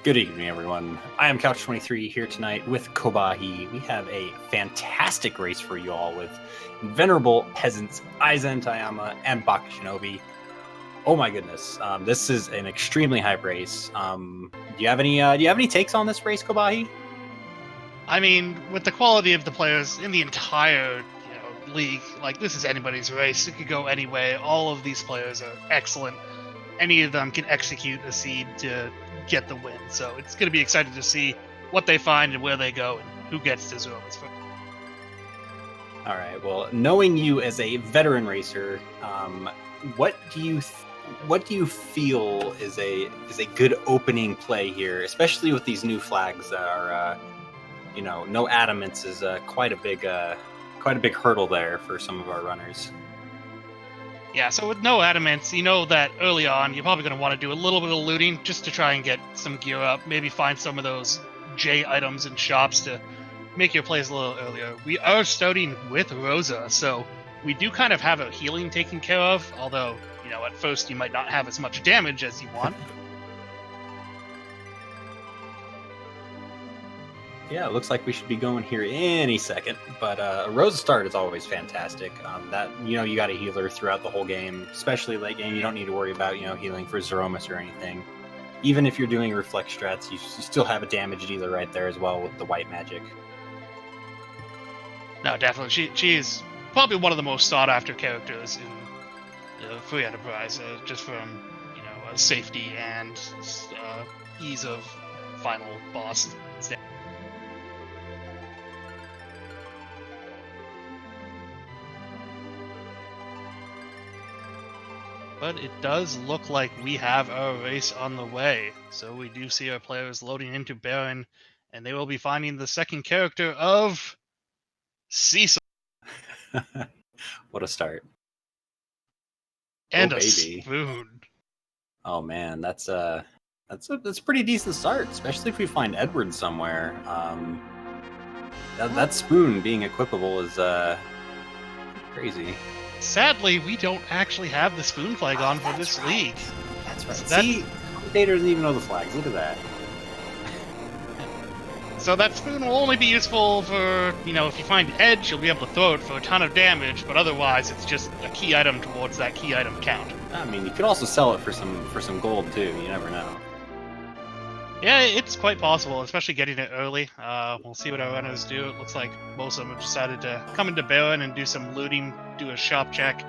Good evening, everyone. I am Couch23 here tonight with Khobahi. We have a fantastic race for you all with Invenerable, Peasants, eizantayama, and Bakashinobi. Oh my goodness, this is an extremely hype race. Do you have any takes on this race, Khobahi? I mean, with the quality of the players in the entire league, like, this is anybody's race. It could go any way. All of these players are excellent. Any of them can execute a seed to get the win. So it's going to be exciting to see what they find and where they go and who gets to Zemus first. All right. Well, knowing you as a veteran racer, what do you feel is a good opening play here, especially with these new flags that are, no adamants is quite a big hurdle there for some of our runners. Yeah, so with no adamants, you know that early on you're probably going to want to do a little bit of looting just to try and get some gear up. Maybe find some of those J items in shops to make your plays a little earlier. We are starting with Rosa, so we do kind of have a healing taken care of, although, at first you might not have as much damage as you want. Yeah, it looks like we should be going here any second, but Rosa start is always fantastic. You got a healer throughout the whole game, especially late game. You don't need to worry about healing for Zemus or anything. Even if you're doing reflect strats, you still have a damage dealer right there as well with the white magic. No, definitely, she is probably one of the most sought after characters in Free Enterprise, just from safety and ease of final boss. But it does look like we have our race on the way. So we do see our players loading into Baron, and they will be finding the second character of Cecil. What a start. And a baby. Spoon. Oh man, that's a pretty decent start, especially if we find Edward somewhere. That spoon being equipable is crazy. Sadly, we don't actually have the spoon flag on for this league. That's right. See, Data doesn't even know the flags. Look at that. So that spoon will only be useful for, if you find Edge, you'll be able to throw it for a ton of damage, but otherwise it's just a key item towards that key item count. I mean, you could also sell it for some gold too. You never know. Yeah, it's quite possible, especially getting it early. We'll see what our runners do. It looks like most of them have decided to come into Baron and do some looting, do a shop check,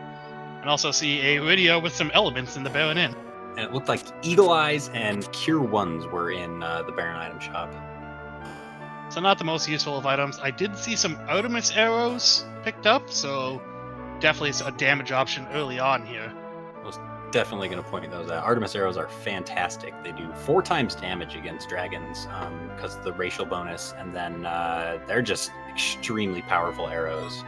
and also see a radio with some elements in the Baron Inn. And it looked like Eagle Eyes and Cure Ones were in the Baron item shop. So not the most useful of items. I did see some Artemis arrows picked up, so definitely a damage option early on here. Definitely going to point those out. Artemis arrows are fantastic. They do 4 times damage against dragons because of the racial bonus, and then they're just extremely powerful arrows.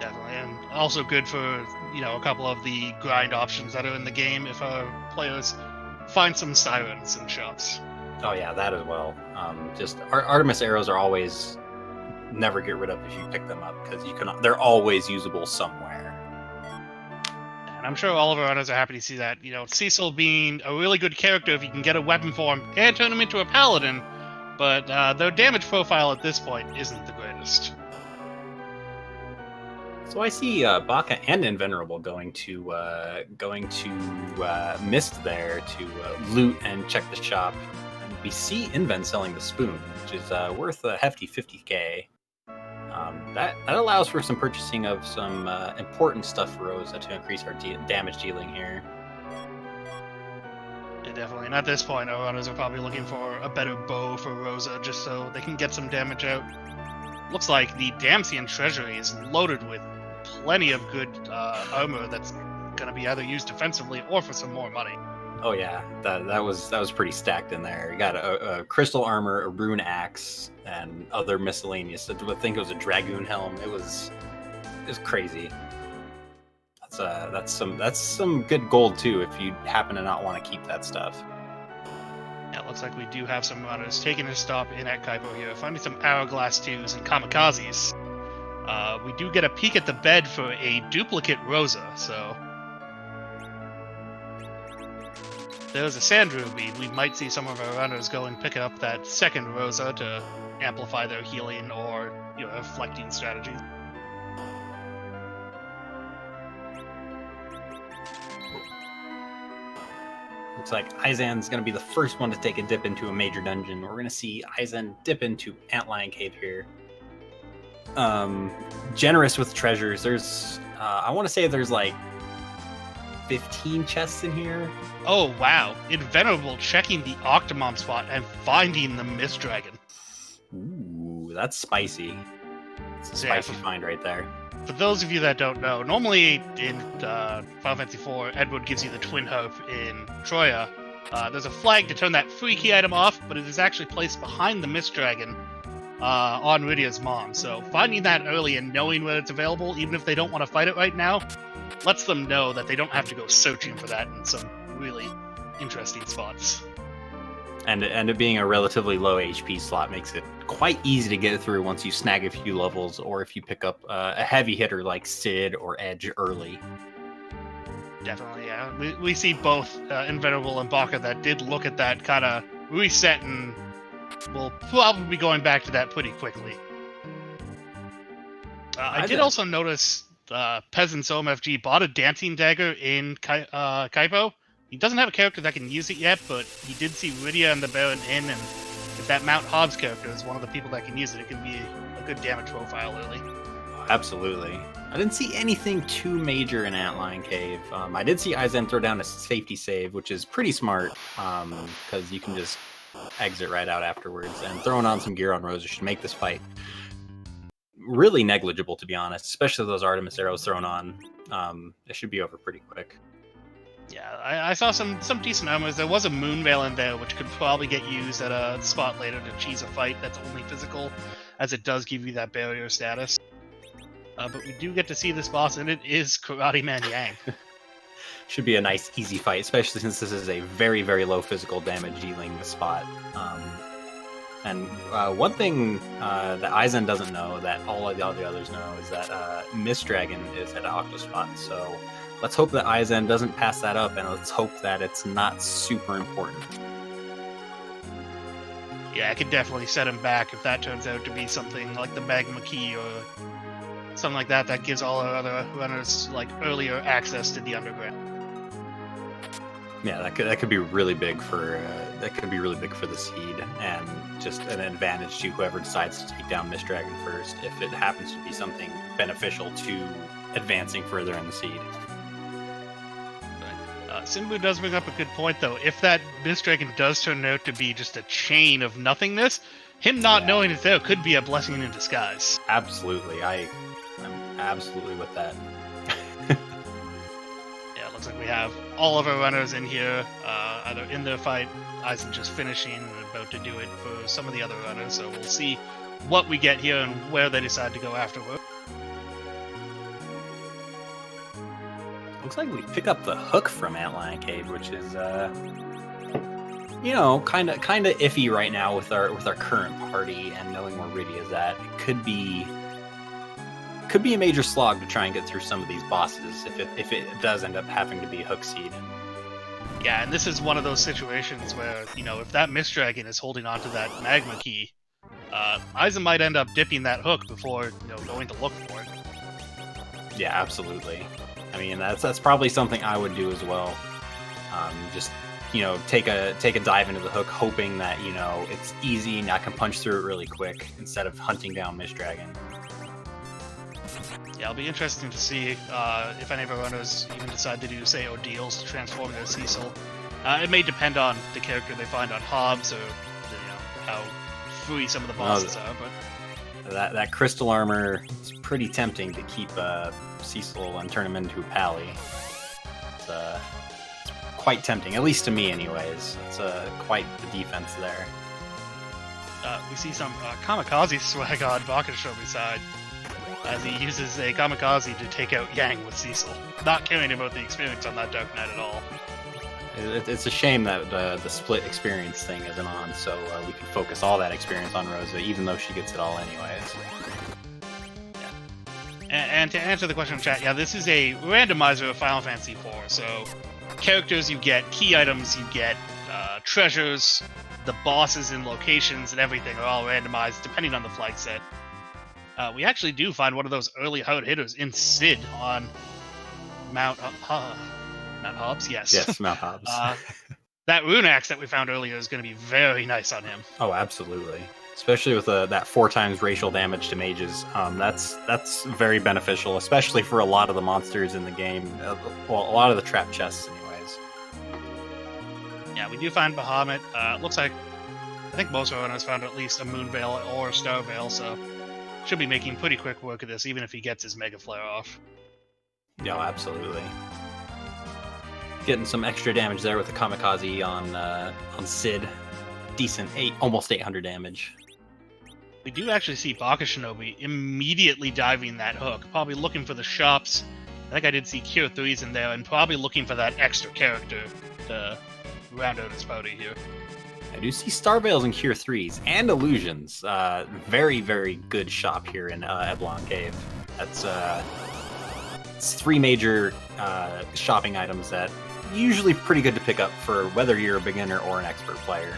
Definitely, and also good for a couple of the grind options that are in the game if our players find some sirens in shops. Oh yeah, that as well. Just Artemis arrows are always never get rid of if you pick them up because they're always usable somewhere. And I'm sure all of our runners are happy to see that. Cecil being a really good character if you can get a weapon for him and turn him into a paladin, but their damage profile at this point isn't the greatest. So I see Baka and Invenerable going to Mist there to loot and check the shop. And we see Inven selling the spoon, which is worth a hefty 50k. That allows for some purchasing of some important stuff for Rosa to increase our damage dealing here. Yeah, definitely. And at this point, our runners are probably looking for a better bow for Rosa just so they can get some damage out. Looks like the Damsian treasury is loaded with plenty of good armor that's going to be either used defensively or for some more money. Oh yeah, that was pretty stacked in there. You got a crystal armor, a rune axe, and other miscellaneous. I think it was a dragoon helm. It was crazy. That's some good gold too if you happen to not want to keep that stuff. Yeah, it looks like we do have some runners taking a stop in at Kaipo here, finding some hourglass 2s and kamikazes. We do get a peek at the bed for a duplicate Rosa, so there's a Sand Ruby, we might see some of our runners go and pick up that second Rosa to amplify their healing or reflecting strategies. Looks like Eizan's going to be the first one to take a dip into a major dungeon. We're going to see Eizan dip into Antlion Cave here. Generous with treasures. There's, I want to say there's like 15 chests in here. Oh, wow. Invenerable checking the Octomom spot and finding the Mist Dragon. Ooh, that's spicy. It's a spicy find right there. For those of you that don't know, normally in Final Fantasy IV, Edward gives you the Twin Hope in Troya. There's a flag to turn that free key item off, but it is actually placed behind the Mist Dragon on Rydia's mom. So finding that early and knowing when it's available, even if they don't want to fight it right now, lets them know that they don't have to go searching for that in some really interesting spots. And it being a relatively low HP slot makes it quite easy to get through once you snag a few levels, or if you pick up a heavy hitter like Sid or Edge early. Definitely, yeah. We see both Invenerable and Baka that did look at that kind of reset, and we'll probably be going back to that pretty quickly. I did also notice peasantsomfg bought a dancing dagger in Kaipo. He doesn't have a character that can use it yet, but he did see Rydia and the Baron in, and if that Mount Hobbs character is one of the people that can use it, it can be a good damage profile early. Absolutely. I didn't see anything too major in Antlion Cave. I did see Eizan throw down a safety save, which is pretty smart, because you can just exit right out afterwards, and throwing on some gear on Rosa should make this fight really negligible, to be honest, especially those Artemis arrows thrown on. It should be over pretty quick. Yeah, I saw some decent armors. There was a Moonveil in there, which could probably get used at a spot later to cheese a fight that's only physical, as it does give you that barrier status. But we do get to see this boss, and it is Karate Man Yang. Should be a nice, easy fight, especially since this is a very, very low physical damage dealing spot. And one thing that Eizan doesn't know that all the others know is that Mist Dragon is at Octospot. So let's hope that Eizan doesn't pass that up, and let's hope that it's not super important. Yeah, I could definitely set him back if that turns out to be something like the Magma Key or something like that that gives all our other runners like earlier access to the underground. Yeah, that could be really big for the seed, and just an advantage to whoever decides to take down Mist Dragon first, if it happens to be something beneficial to advancing further in the seed. Simbu does bring up a good point, though. If that Mist Dragon does turn out to be just a chain of nothingness, him not knowing it's there could be a blessing in disguise. Absolutely, I'm absolutely with that. Yeah, it looks like we have all of our runners in here, either in their fight, Eizan just finishing and about to do it for some of the other runners, so we'll see what we get here and where they decide to go afterward. Looks like we pick up the hook from Antlion Cave, which is, kind of iffy right now with our current party and knowing where Rydia's at. It could be a major slog to try and get through some of these bosses if it does end up having to be hook seed. Yeah, and this is one of those situations where, if that Mist Dragon is holding onto that Magma Key, Eizan might end up dipping that hook before, going to look for it. Yeah, absolutely. I mean, that's probably something I would do as well. Just, take a dive into the hook, hoping that, it's easy and I can punch through it really quick instead of hunting down Mist Dragon. Yeah, it'll be interesting to see if any of our runners even decide to do, say, ordeals to transform into Cecil. It may depend on the character they find on Hobbs or how free some of the bosses are. But that crystal armor is pretty tempting to keep Cecil and turn him into a Pally. It's quite tempting, at least to me, anyways. It's quite the defense there. We see some kamikaze swag on Bakashinobi's side, as he uses a kamikaze to take out Yang with Cecil, not caring about the experience on that Dark Knight at all. It's a shame that the split experience thing isn't on, so we can focus all that experience on Rosa, even though she gets it all anyways. Yeah. And to answer the question in chat, yeah, this is a randomizer of Final Fantasy IV, so characters you get, key items you get, treasures, the bosses and locations and everything are all randomized depending on the flag set. We actually do find one of those early hard hitters in Sid on Mount Hobbs. Yes, Mount Hobbs. That rune axe that we found earlier is going to be very nice on him. Oh, absolutely. Especially with that 4 times racial damage to mages. That's very beneficial, especially for a lot of the monsters in the game. Well, a lot of the trap chests, anyways. Yeah, we do find Bahamut. Looks like I think most runners found at least a Moon Veil or a Star Veil, so should be making pretty quick work of this, even if he gets his Mega Flare off. Yeah, absolutely. Getting some extra damage there with the Kamikaze on Sid. Decent, almost 800 damage. We do actually see Bakashinobi immediately diving that hook, probably looking for the shops. I think I did see Cure 3s in there, and probably looking for that extra character to round out his party here. I do see Star Veils and Cure 3s, and Illusions. Very, very good shop here in Eblon Cave. That's it's 3 major shopping items that usually pretty good to pick up for whether you're a beginner or an expert player.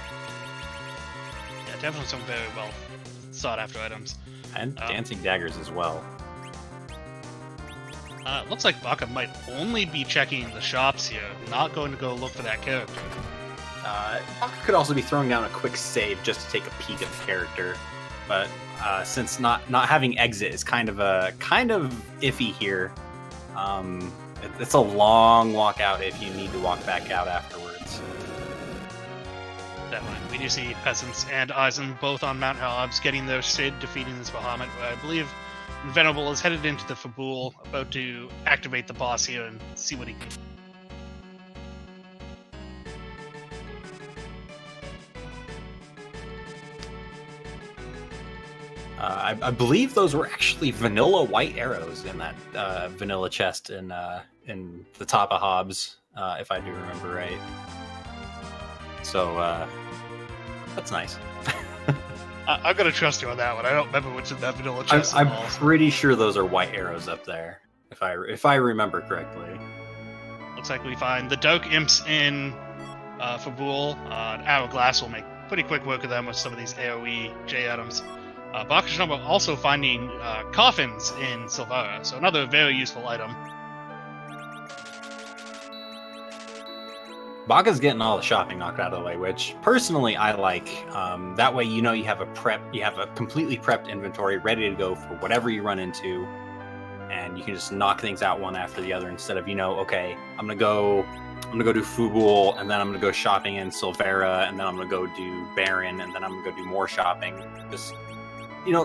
Yeah, definitely some very well sought after items. And dancing daggers as well. Looks like Baka might only be checking the shops here, not going to go look for that character. Baka could also be throwing down a quick save just to take a peek at the character, but since not having exit is kind of iffy here. It's a long walk out if you need to walk back out afterwards. Definitely. We do see Peasants and Eisen both on Mount Hobbs getting their Sid, defeating this Bahamut. I believe Invenerable is headed into the Fabul, about to activate the boss here and see what he can. I believe those were actually vanilla white arrows in that vanilla chest in the top of Hobbs, if I do remember right. So that's nice. I'm gonna trust you on that one. I don't remember what's in that vanilla chest. I'm pretty sure those are white arrows up there, if I remember correctly. Looks like we find the Dark Imps in Fabul. Hourglass will make pretty quick work of them with some of these AoE J items. Bakashinobi also finding coffins in Silvara, so another very useful item. Baka's getting all the shopping knocked out of the way, which personally I like. That way, you have a completely prepped inventory ready to go for whatever you run into, and you can just knock things out one after the other instead of okay, I'm gonna go do Fubul, and then I'm gonna go shopping in Silvera, and then I'm gonna go do Baron, and then I'm gonna go do more shopping. Just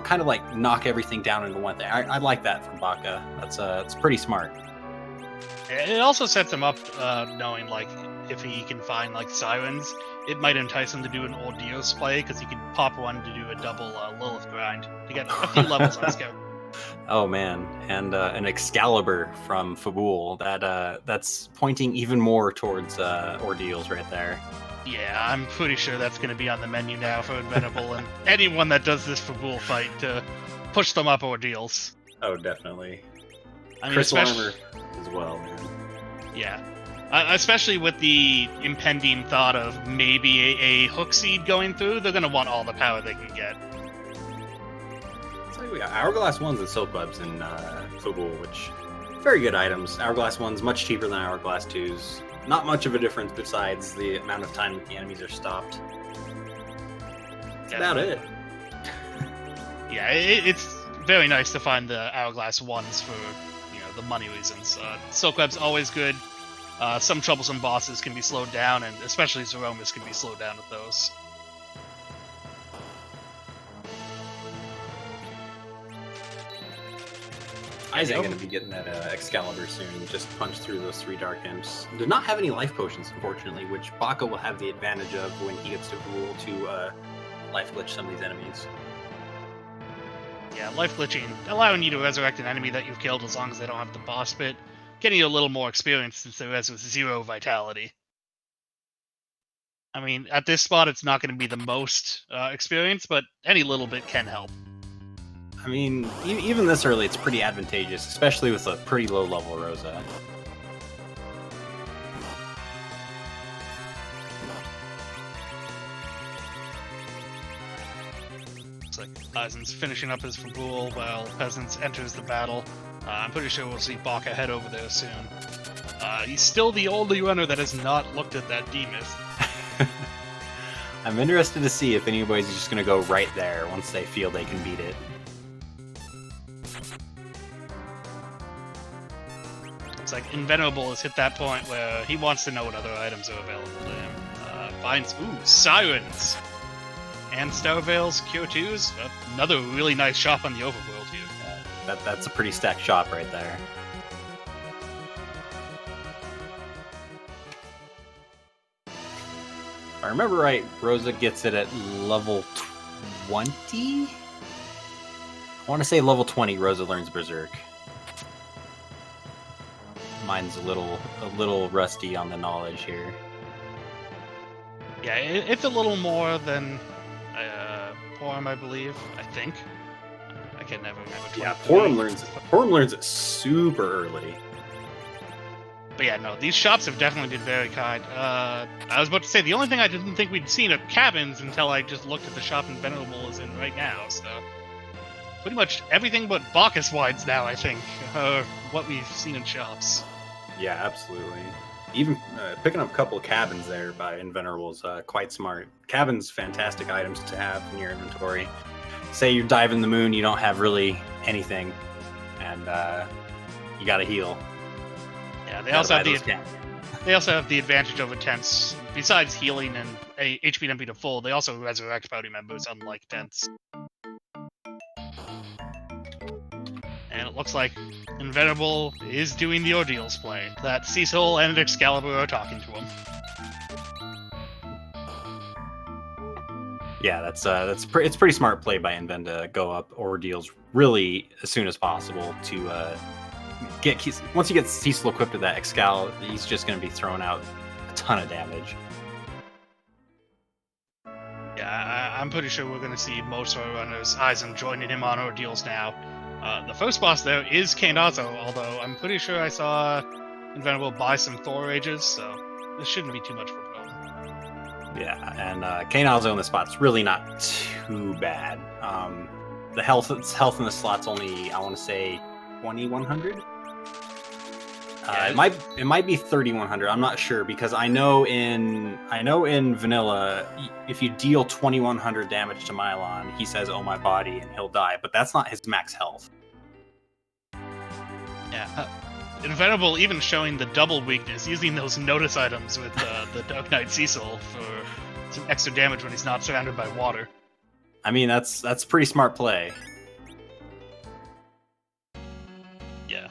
kind of like knock everything down into one thing. I like that from Baka. It's pretty smart. It also sets him up knowing if he can find sirens, it might entice him to do an Ordeos play because he can pop one to do a double Lilith grind to get a few levels on his character. Oh man, and an Excalibur from Fabul that's pointing even more towards Ordeals right there. Yeah, I'm pretty sure that's going to be on the menu now for Invenerable and anyone that does this Fabul fight to push them up Ordeals. Oh, definitely. I mean, Crystal armor as well, man. Yeah. Especially with the impending thought of maybe a hook seed going through, they're going to want all the power they can get. So we got Hourglass 1s and Silk Webs in Fabul, which very good items. Hourglass 1's much cheaper than Hourglass 2's. Not much of a difference besides the amount of time that the enemies are stopped. That's about it. Yeah, it's very nice to find the Hourglass 1s for the money reasons. Silkweb's always good. Some troublesome bosses can be slowed down, and especially Zeromus can be slowed down with those. Isaac going to be getting that Excalibur soon. Just punch through those 3 Dark Imps. Did not have any life potions, unfortunately, which Baka will have the advantage of when he gets to rule to life glitch some of these enemies. Yeah, life glitching, allowing you to resurrect an enemy that you've killed as long as they don't have the boss bit, getting you a little more experience since they res with 0 vitality. I mean, at this spot, it's not going to be the most experience, but any little bit can help. I mean, even this early, it's pretty advantageous, especially with a pretty low-level Rosa. Eisen's finishing up his Fabul while Peasants enters the battle. I'm pretty sure we'll see Baka head over there soon. He's still the only runner that has not looked at that D-Myth. I'm interested to see if anybody's just going to go right there once they feel they can beat it. It's like Invenerable has hit that point where he wants to know what other items are available to him. Finds, Sirens! And Starveil's Cure 2s. Another really nice shop on the overworld here. That's a pretty stacked shop right there. If I remember right, Rosa gets it at level 20? I want to say level 20, Rosa learns Berserk. Mine's a little rusty on the knowledge here. Yeah, it's a little more than Porum, I believe. I think. I can never remember. Yeah, Porum learns it super early. But yeah, no, these shops have definitely been very kind. I was about to say, the only thing I didn't think we'd seen are cabins until I just looked at the shop Invenerable is in right now, so... Pretty much everything but Bacchus wines now, I think, are what we've seen in shops. Yeah, absolutely. Even picking up a couple of cabins there by Invenerable is quite smart. Cabins, fantastic items to have in your inventory. Say you're diving the moon, you don't have really anything, and you gotta heal. Yeah, they also have the advantage over tents. Besides healing and HP and MP to full, they also resurrect party members, unlike tents. And it looks like Invenerable is doing the ordeals play. That Cecil and Excalibur are talking to him. Yeah, it's pretty smart play by Inven to go up ordeals really as soon as possible to once you get Cecil equipped with that Excalibur, he's just going to be throwing out a ton of damage. Yeah, I'm pretty sure we're going to see most of our runners, Eisen, joining him on ordeals now. The first boss there is Kainazo, although I'm pretty sure I saw Invenerable buy some Thor Rages, so this shouldn't be too much of a problem. Yeah, and Kainazo in the spot's really not too bad. The health in the slot's only, I want to say, 2100. It might be 3100. I'm not sure because I know in vanilla, if you deal 2100 damage to Mylon, he says, "Oh my body," and he'll die. But that's not his max health. Yeah, Invenerable even showing the double weakness, using those notice items with the Dark Knight Cecil for some extra damage when he's not surrounded by water. I mean, that's pretty smart play. Yeah,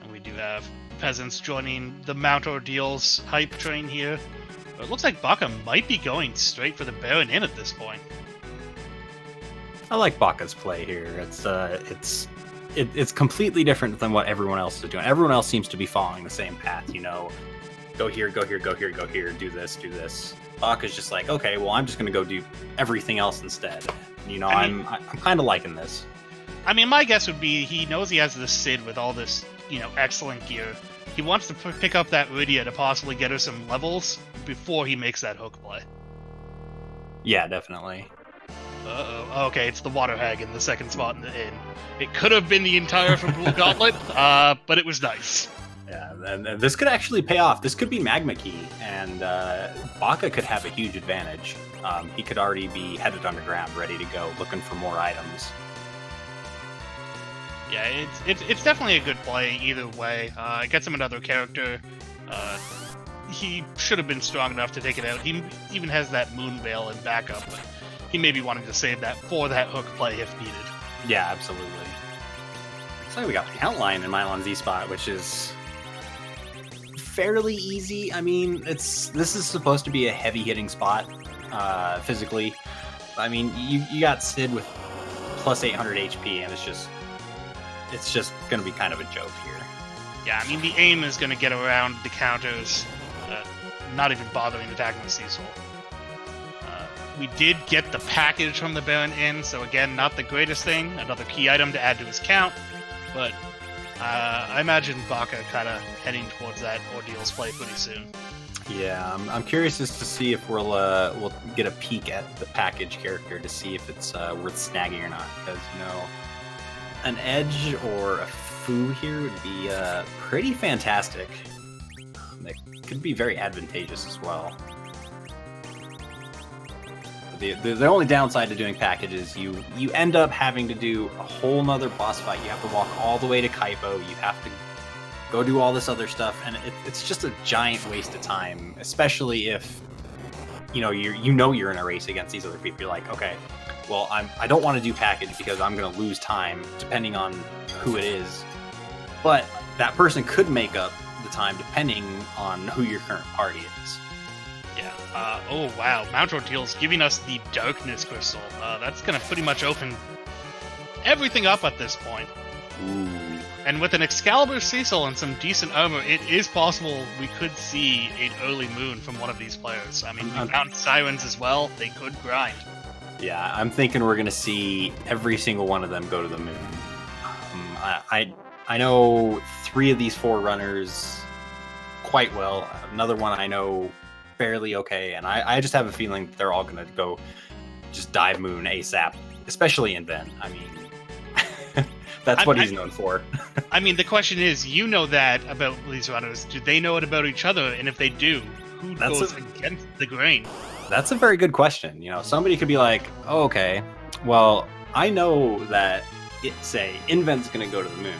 and we do have Peasants joining the Mount Ordeals hype train here. But it looks like Baka might be going straight for the Baron Inn at this point. I like Baka's play here. It's completely different than what everyone else is doing. Everyone else seems to be following the same path, you know. Go here, go here, go here, go here, do this, do this. Baka's just like, okay, well, I'm just gonna go do everything else instead. You know, I'm kind of liking this. I mean, my guess would be he knows he has the Sid with all this, you know, excellent gear. He wants to pick up that Rydia to possibly get her some levels before he makes that hook play. Yeah, definitely. Uh-oh. Okay, it's the Water Hag in the second spot in the inn. It could have been the entire Fabul Gauntlet, but it was nice. Yeah, and this could actually pay off. This could be Magma Key, and Baka could have a huge advantage. He could already be headed underground, ready to go, looking for more items. Yeah, it's definitely a good play either way. It gets him another character. He should have been strong enough to take it out. He even has that Moon Veil in backup, but he may be wanting to save that for that hook play if needed. Yeah, absolutely. Looks like we got the Outline in Mylon Z spot, which is fairly easy. I mean, this is supposed to be a heavy hitting spot physically. I mean, you got Sid with plus 800 HP, and it's just going to be kind of a joke here. Yeah, I mean, the aim is going to get around the counters, not even bothering attacking the Cecil. We did get the package from the Baron Inn, so again, not the greatest thing. Another key item to add to his count, but I imagine Baka kind of heading towards that Ordeals play pretty soon. Yeah, I'm curious as to see if we'll get a peek at the package character to see if it's worth snagging or not. Because an Edge or a Fu here would be pretty fantastic. That could be very advantageous as well. The only downside to doing packages, you end up having to do a whole nother boss fight. You have to walk all the way to Kaipo. You have to go do all this other stuff, and it's just a giant waste of time. Especially if you're in a race against these other people. You're like, okay, well I don't want to do package because I'm going to lose time depending on who it is. But that person could make up the time depending on who your current party is. Yeah. Oh, wow. Mount Ordeal's giving us the Darkness Crystal. That's going to pretty much open everything up at this point. Ooh. And with an Excalibur Cecil and some decent armor, it is possible we could see an early moon from one of these players. I mean, Mountain Sirens as well. They could grind. Yeah, I'm thinking we're going to see every single one of them go to the moon. I know 3 of these 4 runners quite well. Another one I know fairly okay, and I just have a feeling they're all going to go just dive moon ASAP, especially Inven. I mean, that's what he's known for. I mean, the question is, you know that about these runners. Do they know it about each other? And if they do, who goes against the grain? That's a very good question. Somebody could be like, oh, okay, well, I know that Inven's going to go to the moon.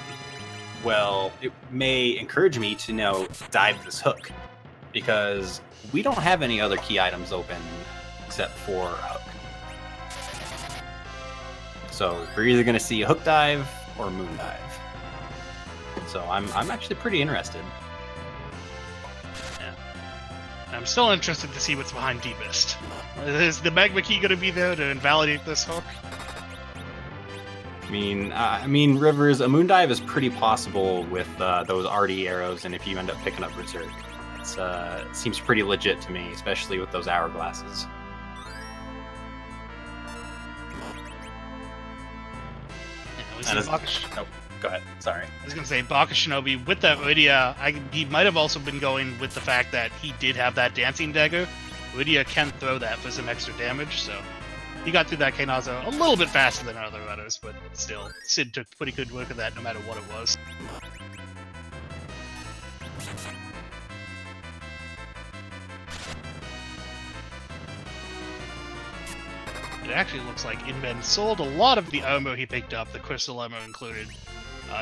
Well, it may encourage me to dive this hook, because we don't have any other key items open except for a hook. So we're either going to see a hook dive or a moon dive. So I'm actually pretty interested. Yeah. I'm still interested to see what's behind D-Mist. Is the Magma Key going to be there to invalidate this hook? I mean, Rivers, a moon dive is pretty possible with those RD arrows, and if you end up picking up Berserk. It seems pretty legit to me, especially with those hourglasses. Go ahead. Sorry. I was going to say, Bakashinobi, with that Rydia, he might have also been going with the fact that he did have that Dancing Dagger. Rydia can throw that for some extra damage, so he got through that Kainaza a little bit faster than other runners, but still, Sid took pretty good work of that no matter what it was. It actually looks like Inven sold a lot of the armor he picked up, the crystal armor included.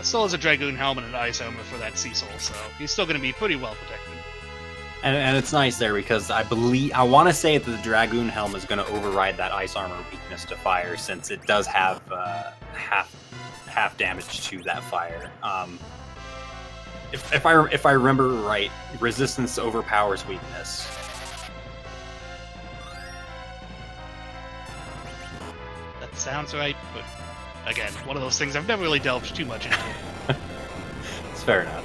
Still has a Dragoon helmet and ice armor for that Cecil, so he's still going to be pretty well protected. And it's nice there because I want to say that the Dragoon helmet is going to override that ice armor weakness to fire, since it does have half damage to that fire. If I remember right, resistance overpowers weakness. Sounds right, but again, one of those things I've never really delved too much into. It's fair enough.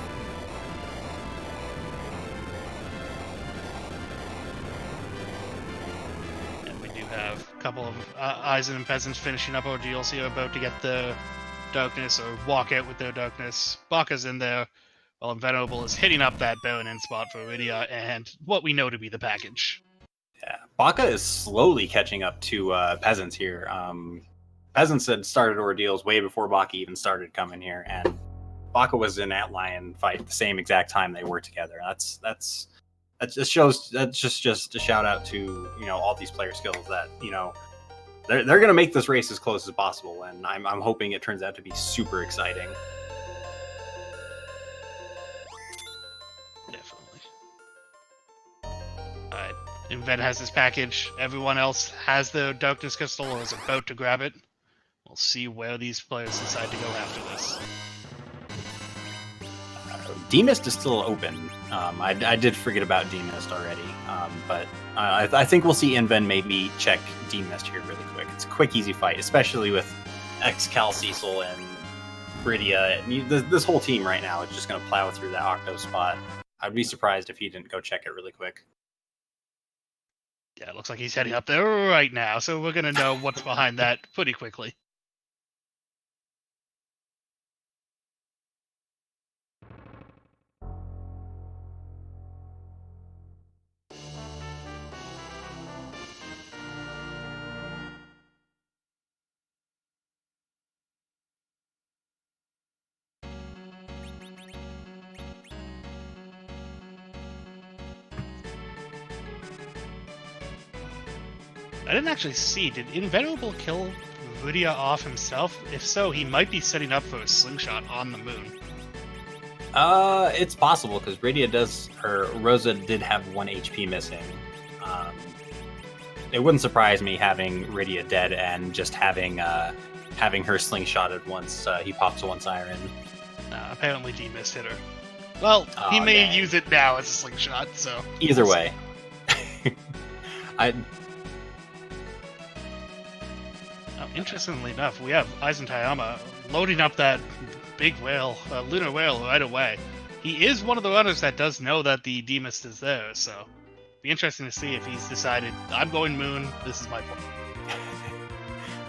And we do have a couple of Eisen and Peasants finishing up ordeals here, about to get the Darkness or walk out with their Darkness. Baka's in there, while Invenerable is hitting up that Baron-in spot for Rydia and what we know to be the package. Yeah, Baka is slowly catching up to Peasants here. Peasants had started ordeals way before Baka even started coming here, and Baka was in Antlion fight the same exact time they were together. That's just a shout out to all these player skills that they're gonna make this race as close as possible, and I'm hoping it turns out to be super exciting. Definitely. All right. Inven has his package. Everyone else has the Darkness Crystal or is about to grab it. We'll see where these players decide to go after this. D-Mist is still open. I did forget about D-Mist already, but I think we'll see Inven maybe check D-Mist here really quick. It's a quick, easy fight, especially with Excal Cecil and Rydia. This whole team right now is just going to plow through that Octo spot. I'd be surprised if he didn't go check it really quick. Yeah, it looks like he's heading up there right now, so we're going to know what's behind that pretty quickly. I didn't actually see. Did Invenerable kill Rydia off himself? If so, he might be setting up for a slingshot on the moon. It's possible because Rosa did have 1 HP missing. It wouldn't surprise me having Rydia dead and just having her slingshotted once he pops 1 siren. Apparently D-Mist hit her. Well, he may use it now as a slingshot, so... Either way. Interestingly enough, we have eizantayama loading up that big whale, lunar whale, right away. He is one of the runners that does know that the D-Mist is there, so... Be interesting to see if he's decided, I'm going moon, this is my point.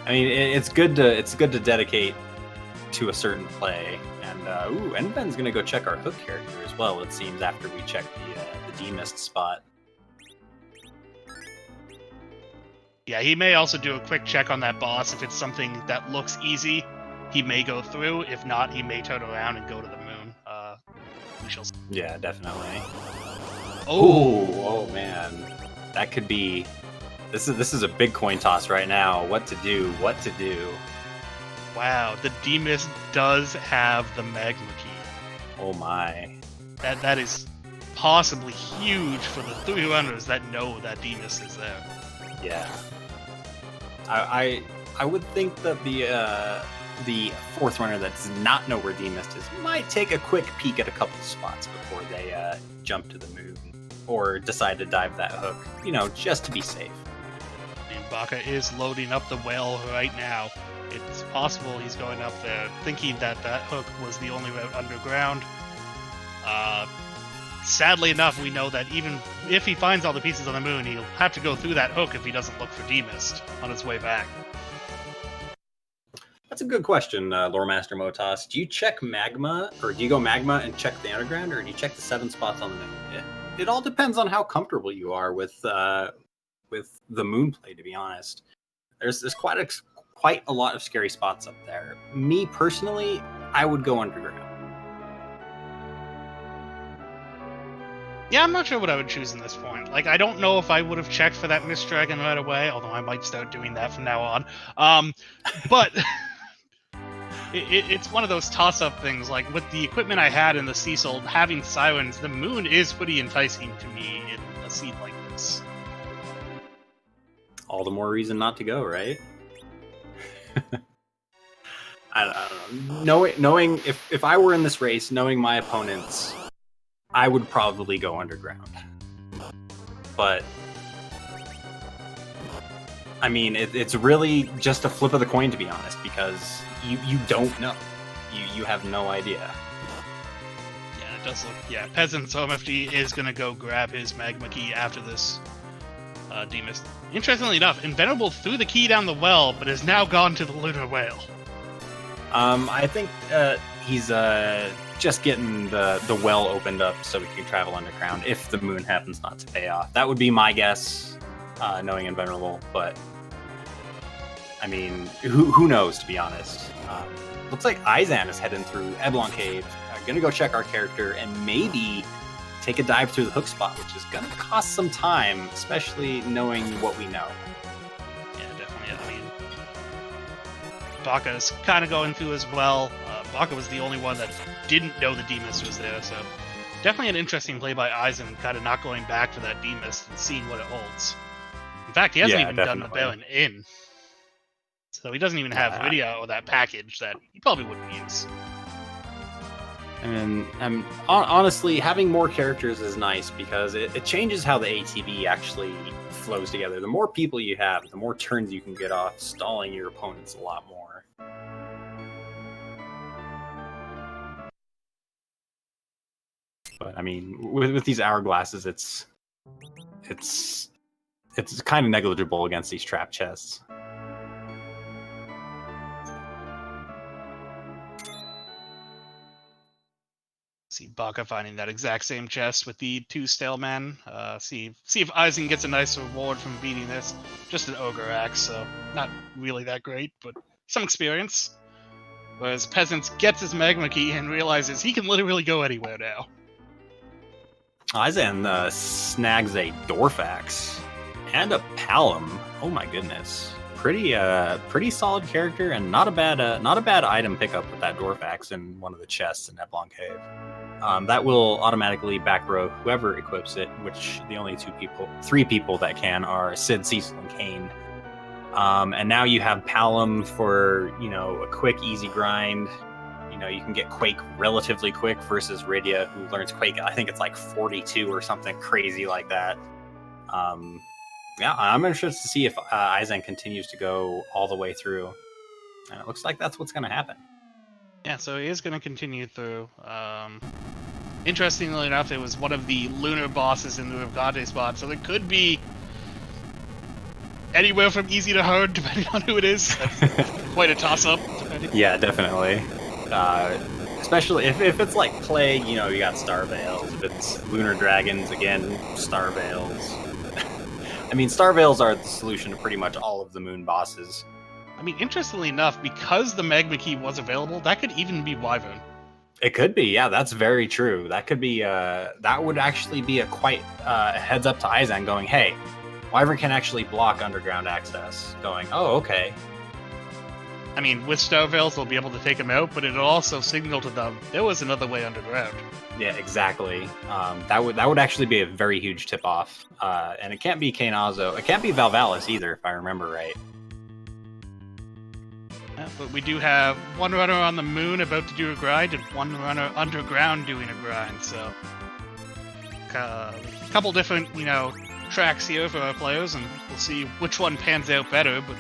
I mean, it's good to dedicate to a certain play, and Enven's gonna go check our hook character as well. It seems after we check the D-Mist spot. Yeah, he may also do a quick check on that boss if it's something that looks easy. He may go through. If not, he may turn around and go to the moon. We shall see. Yeah, definitely. Oh man, that could be. This is a big coin toss right now. What to do? Wow, the D-Mist does have the magma key. Oh my. That is possibly huge for the 3 runners that know that D-Mist is there. Yeah. I would think that the 4th runner that does not know where D-Mist is might take a quick peek at a couple of spots before they jump to the moon or decide to dive that hook, just to be safe. And Baka is loading up the whale right now. It's possible he's going up there thinking that hook was the only route underground. Sadly enough, we know that even if he finds all the pieces on the moon, he'll have to go through that hook if he doesn't look for D-Mist on his way back. That's a good question, Lore Master Motas. Do you check magma, or do you go magma and check the underground, or do you check the 7 spots on the moon? It all depends on how comfortable you are with the moon play, to be honest. There's quite a lot of scary spots up there. Me, personally, I would go underground. Yeah, I'm not sure what I would choose in this point. Like, I don't know if I would have checked for that Mist Dragon right away, although I might start doing that from now on. But it's one of those toss-up things. Like, with the equipment I had in the Cecil, having sirens, the moon is pretty enticing to me in a scene like this. All the more reason not to go, right? I don't know. Knowing if I were in this race, knowing my opponents, I would probably go underground. But I mean, it's really just a flip of the coin, to be honest, because you don't know. You have no idea. Yeah, it does look... Yeah, peasantsomfg is going to go grab his magma key after this D-Mist. Interestingly enough, Invenerable threw the key down the well, but has now gone to the lunar whale. I think he's just getting the well opened up so we can travel underground if the moon happens not to pay off. That would be my guess, knowing Invenerable, but I mean, who knows, to be honest. Looks like Eizan is heading through Eblon Cave. Gonna go check our character and maybe take a dive through the hook spot, which is gonna cost some time, especially knowing what we know. Yeah, definitely. I mean, Baka is kind of going through as well. Baka was the only one that didn't know the D-Mist was there, so definitely an interesting play by Eizan, kind of not going back for that D-Mist and seeing what it holds. In fact, he hasn't even done the Baron in. So he doesn't even have Rydia or that package that he probably wouldn't use. And honestly, having more characters is nice because it changes how the ATB actually flows together. The more people you have, the more turns you can get off, stalling your opponents a lot more. But I mean, with these hourglasses, it's kind of negligible against these trap chests. See Baka finding that exact same chest with the 2 stale men. See if Eizan gets a nice reward from beating this. Just an ogre axe, so not really that great, but some experience. Whereas Peasants gets his magma key and realizes he can literally go anywhere now. Eizan snags a Dwarf axe And a Palom. Oh my goodness. Pretty solid character, and not a bad item pickup with that dwarf axe in one of the chests in Eblon Cave. That will automatically back row whoever equips it, which the only three people that can are Sid, Cecil, and Kane. And now you have Palom for, a quick, easy grind. You can get Quake relatively quick versus Rydia, who learns Quake, I think it's like 42 or something crazy like that. Yeah, I'm interested to see if Eizan continues to go all the way through. And it looks like that's what's going to happen. Yeah, so he is going to continue through. Interestingly enough, it was one of the lunar bosses in the Ugarte spot, so it could be anywhere from easy to hard, depending on who it is. That's quite a toss-up. Yeah, definitely. Especially if it's like Plague, you got Star Veils. If it's Lunar Dragons, again, Star Veils. I mean, Star Veils are the solution to pretty much all of the moon bosses. I mean, interestingly enough, because the Magma Key was available, that could even be Wyvern. It could be, yeah, that's very true. That could be, that would actually be a quite heads up to Eizan going, hey, Wyvern can actually block underground access. Going, oh, okay. I mean, with Star Veils, they'll be able to take him out, but it'll also signal to them there was another way underground. Yeah, exactly. That would actually be a very huge tip-off. And it can't be Kainazo. It can't be Valvalis either, if I remember right. Yeah, but we do have one runner on the moon about to do a grind, and one runner underground doing a grind, so... a couple different, tracks here for our players, and we'll see which one pans out better, but...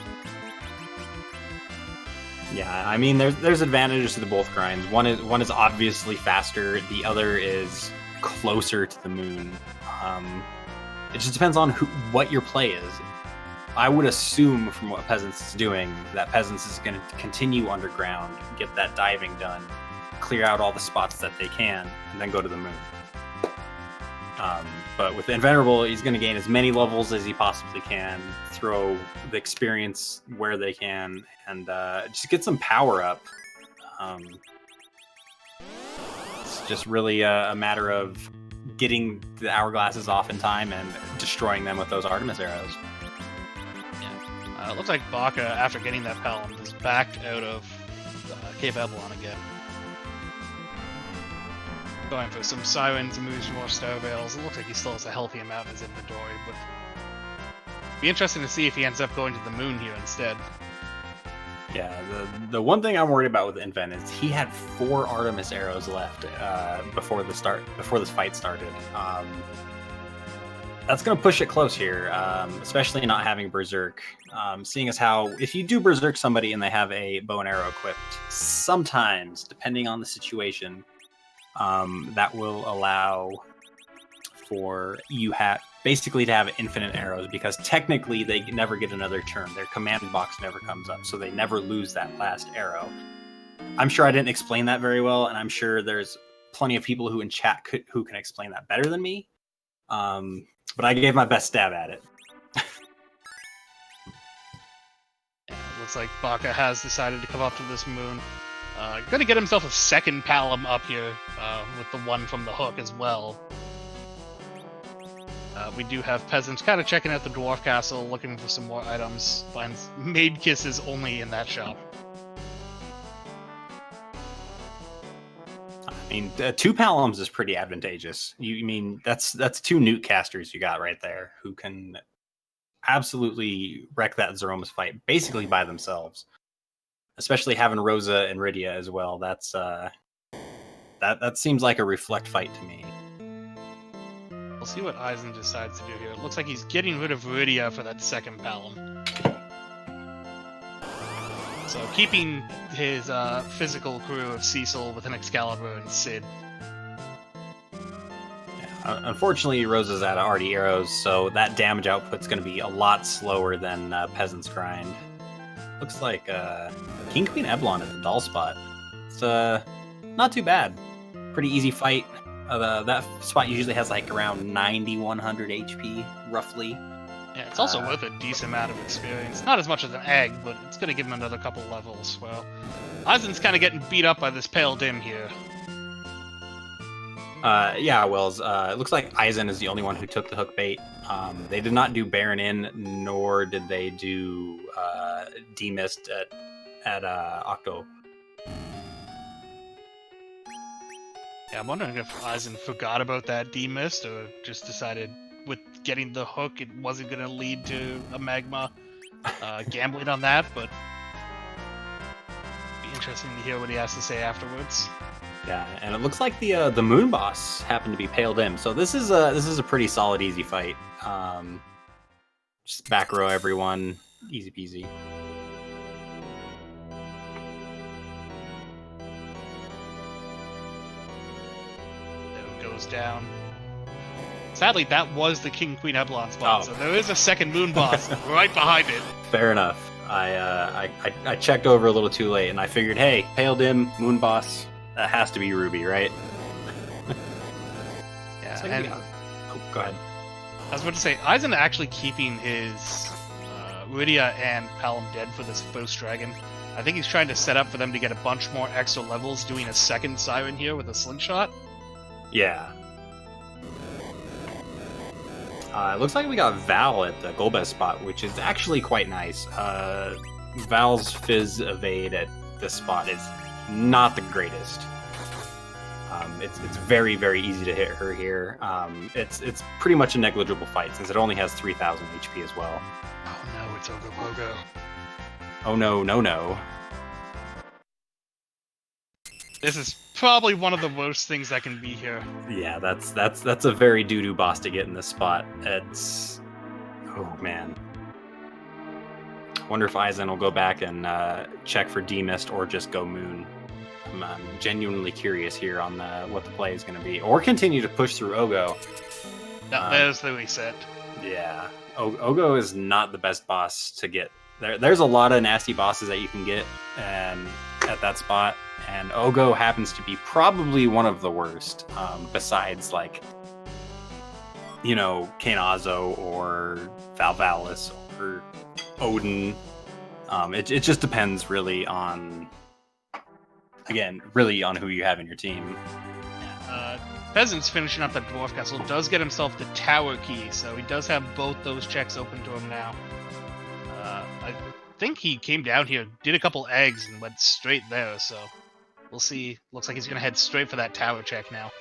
Yeah, I mean, there's advantages to both grinds. One is obviously faster. The other is closer to the moon. It just depends on what your play is. I would assume from what Peasants is doing that Peasants is going to continue underground, get that diving done, clear out all the spots that they can, and then go to the moon. But with Invenerable, he's going to gain as many levels as he possibly can, throw the experience where they can, and just get some power up. It's just really a matter of getting the hourglasses off in time and destroying them with those Artemis arrows. Yeah. It looks like Baka, after getting that Palom, is backed out of Cave Eblon again. Going for some Sirens and moves more Star Veils. It looks like he still has a healthy amount in his inventory, but be interesting to see if he ends up going to the moon here instead. Yeah, the one thing I'm worried about with Inven is he had 4 Artemis arrows left before this fight started. That's going to push it close here, especially not having Berserk. Seeing as how if you do Berserk somebody and they have a bow and arrow equipped, sometimes, depending on the situation, that will allow for basically to have infinite arrows, because technically they never get another turn. Their command box never comes up, so they never lose that last arrow. I'm sure I didn't explain that very well, and I'm sure there's plenty of people who in chat who can explain that better than me. But I gave my best stab at it. Yeah, looks like Baka has decided to come up to this moon. Gonna get himself a second Palom up here, with the one from the hook as well. We do have Peasants kind of checking out the Dwarf Castle, looking for some more items. Finds Maid Kisses only in that shop. I mean, 2 Paloms is pretty advantageous. You mean that's 2 Newt casters you got right there who can absolutely wreck that Zeromus fight basically by themselves. Especially having Rosa and Rydia as well. That's that seems like a reflect fight to me. We'll see what Eizan decides to do here. It looks like he's getting rid of Rydia for that second Palom. So keeping his physical crew of Cecil with an Excalibur and Sid. Yeah, unfortunately, Rosa's out of already arrows, so that damage output's going to be a lot slower than Peasant's Grind. Looks like King Queen Eblon at the doll spot. It's not too bad. Pretty easy fight. That spot usually has like around 9100 HP, roughly. Yeah, it's also worth a decent amount of experience. Not as much as an egg, but it's going to give him another couple levels. Well, Eizan's kind of getting beat up by this Pale Dim here. Yeah, Wells. It looks like Eisen is the only one who took the hook bait. They did not do Baron in, nor did they do demist at Octo. Yeah, I'm wondering if Eisen forgot about that demist or just decided with getting the hook it wasn't going to lead to a magma. Gambling on that, but be interesting to hear what he has to say afterwards. Yeah, and it looks like the Moon Boss happened to be Pale Dim, so this is a pretty solid, easy fight. Just back row everyone, easy peasy. It goes down. Sadly, that was the King Queen Eblon spot, so there is a second Moon Boss right behind it. Fair enough. I checked over a little too late, and I figured, hey, Pale Dim, Moon Boss, that has to be Ruby, right? Yeah, so and go ahead. I was about to say, Eisen actually keeping his Rydia and Palom dead for this first dragon. I think he's trying to set up for them to get a bunch more extra levels doing a second Siren here with a slingshot. Yeah. It looks like we got Val at the Golbez spot, which is actually quite nice. Val's Fizz evade at this spot is not the greatest. It's very, very easy to hit her here. It's pretty much a negligible fight since it only has 3,000 HP as well. Oh no, it's Ogopogo. Oh no. This is probably one of the worst things that can be here. Yeah, that's a very doo-doo boss to get in this spot. It's... Oh, man. Wonder if Eisen will go back and check for Demist or just go Moon. I'm genuinely curious here on what the play is going to be. Or continue to push through Ogo. There's the reset. Yeah. Ogo is not the best boss to get. There's a lot of nasty bosses that you can get at that spot. And Ogo happens to be probably one of the worst, besides, like, you know, Kainazo or Valvalis or Odin. It just depends really on, again, really on who you have in your team. Peasant's finishing up that Dwarf Castle, does get himself the tower key, so he does have both those checks open to him now. I think he came down here, did a couple eggs, and went straight there, so we'll see. Looks like he's going to head straight for that tower check now.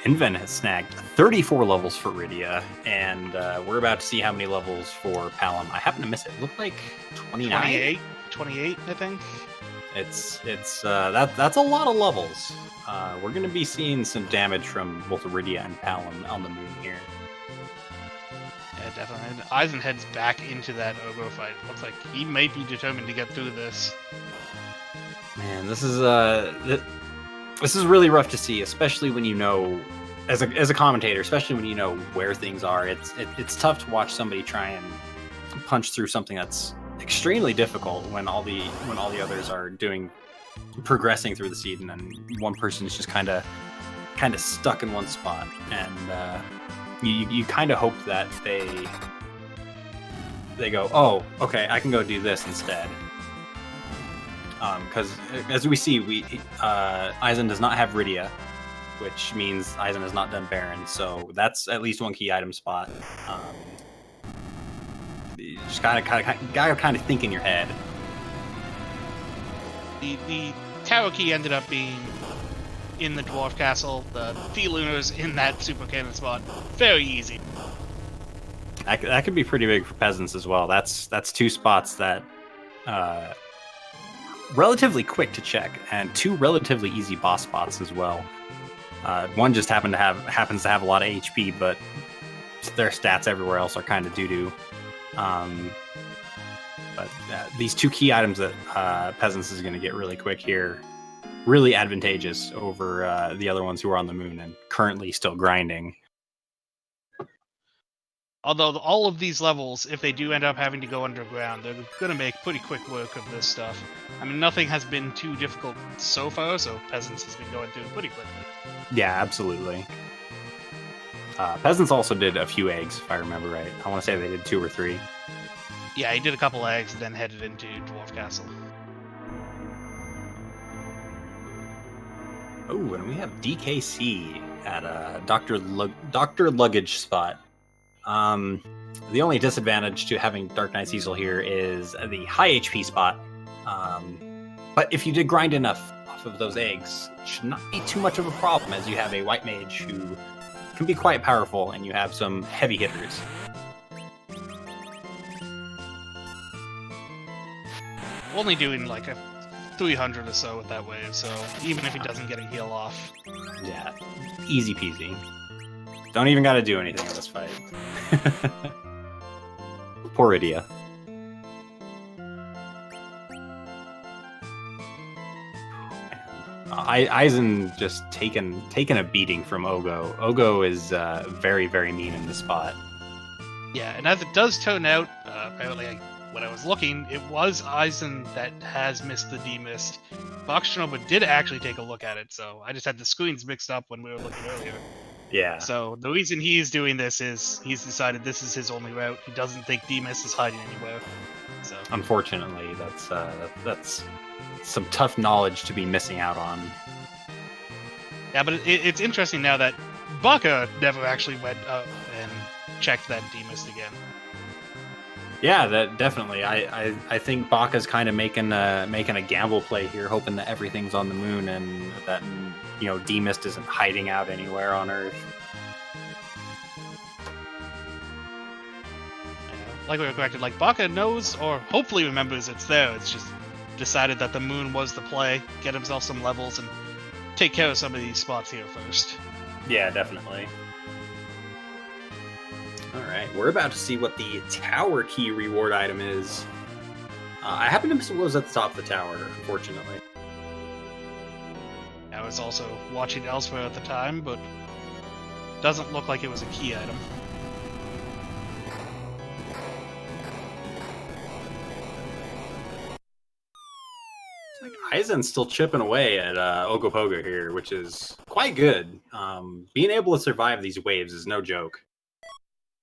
Inven has snagged 34 levels for Rydia, and we're about to see how many levels for Palom. I happen to miss it. It looked like 29? 28, I think. It's that's a lot of levels. We're going to be seeing some damage from both Rydia and Palom on the moon here. Yeah, definitely. Eisen heads back into that Ogo fight. Looks like he may be determined to get through this. Man, this is really rough to see, especially when you know, as a commentator, especially when you know where things are. It's tough to watch somebody try and punch through something that's extremely difficult when all the others are progressing through the season, and one person is just kind of stuck in one spot, and you kind of hope that they go, oh, okay, I can go do this instead. Because as we see, Eisen does not have Rydia, which means Eisen has not done Baron, so that's at least one key item spot. You just gotta kind of think in your head. The tower key ended up being in the Dwarf Castle. The Feeluners in that super cannon spot. Very easy. That could be pretty big for Peasants as well. That's two spots that relatively quick to check, and two relatively easy boss spots as well. One just happens to have a lot of HP, but their stats everywhere else are kind of doo-doo. But these two key items that Peasants is going to get really quick here, really advantageous over the other ones who are on the moon and currently still grinding. Although all of these levels, if they do end up having to go underground, they're going to make pretty quick work of this stuff. I mean, nothing has been too difficult so far, so Peasants has been going through pretty quickly. Yeah, absolutely. Peasants also did a few eggs, if I remember right. I want to say they did 2 or 3. Yeah, he did a couple eggs and then headed into Dwarf Castle. Oh, and we have DKC at a Dr. Luggage spot. The only disadvantage to having Dark Knight Cecil here is the high HP spot. But if you did grind enough off of those eggs, it should not be too much of a problem, as you have a white mage who can be quite powerful, and you have some heavy hitters. Only doing like a 300 or so with that wave, so even if he doesn't get a heal off. Yeah, easy peasy. Don't even gotta do anything in this fight. Poor Idia. Eisen just taken a beating from Ogo. Ogo is very, very mean in this spot. Yeah, and as it does turn out, apparently when I was looking, it was Eisen that has missed the demist. Bakashinobi did actually take a look at it, so I just had the screens mixed up when we were looking earlier. Yeah. So the reason he's doing this is he's decided this is his only route. He doesn't think demist is hiding anywhere. So unfortunately, that's some tough knowledge to be missing out on. Yeah, but it's interesting now that Baka never actually went up and checked that demist again. Yeah, that definitely. I think Baka's kind of making a gamble play here, hoping that everything's on the moon and that demist isn't hiding out anywhere on Earth. Like we were corrected, like Baka knows or hopefully remembers it's there. It's just decided that the moon was the play, get himself some levels, and take care of some of these spots here first. Yeah, definitely. Alright, we're about to see what the tower key reward item is. I happen to miss what was at the top of the tower, unfortunately. I was also watching elsewhere at the time, but doesn't look like it was a key item. Aizen's still chipping away at Ogopogo here, which is quite good. Being able to survive these waves is no joke.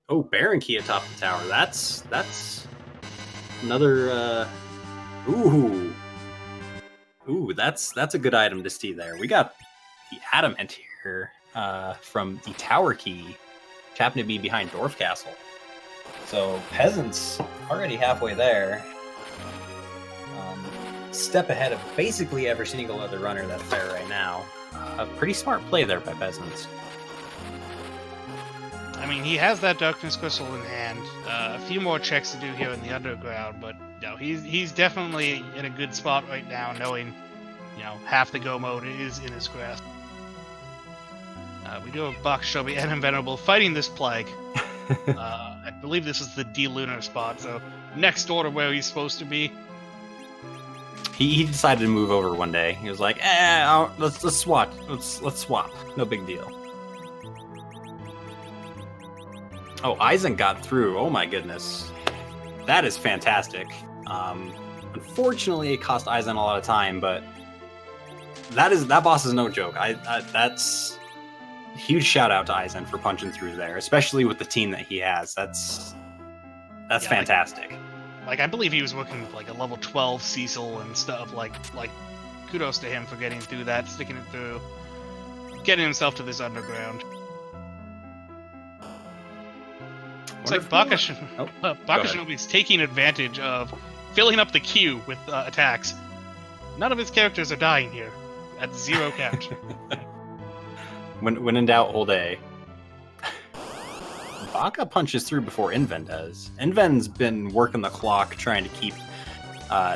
Oh, Baron Key atop the tower. That's another. Ooh, that's a good item to see there. We got the Adamant here from the Tower Key, which happened to be behind Dwarf Castle. So peasants already halfway there. Step ahead of basically every single other runner that's there right now. A pretty smart play there by peasants. I mean, he has that Darkness Crystal in hand. A few more checks to do here in the underground, but he's definitely in a good spot right now, knowing half the go mode is in his grasp. We do have Bakashinobi and Invenerable fighting this plague. I believe this is the D-Lunar spot, so next door to where he's supposed to be. He decided to move over one day. He was like, let's swap. Let's swap. No big deal. Oh, Eisen got through. Oh my goodness. That is fantastic. Unfortunately, it cost Eisen a lot of time, but that boss is no joke. That's huge shout out to Eisen for punching through there, especially with the team that he has. That's fantastic. Like, I believe he was working with like a level 12 Cecil and stuff. Like kudos to him for getting through that, sticking it through, getting himself to Oh, this underground. It's like Bakashinobi's taking advantage of filling up the queue with attacks. None of his characters are dying here at 0 count. When in doubt, hold A. Baka punches through before Inven does. Inven's been working the clock, trying to keep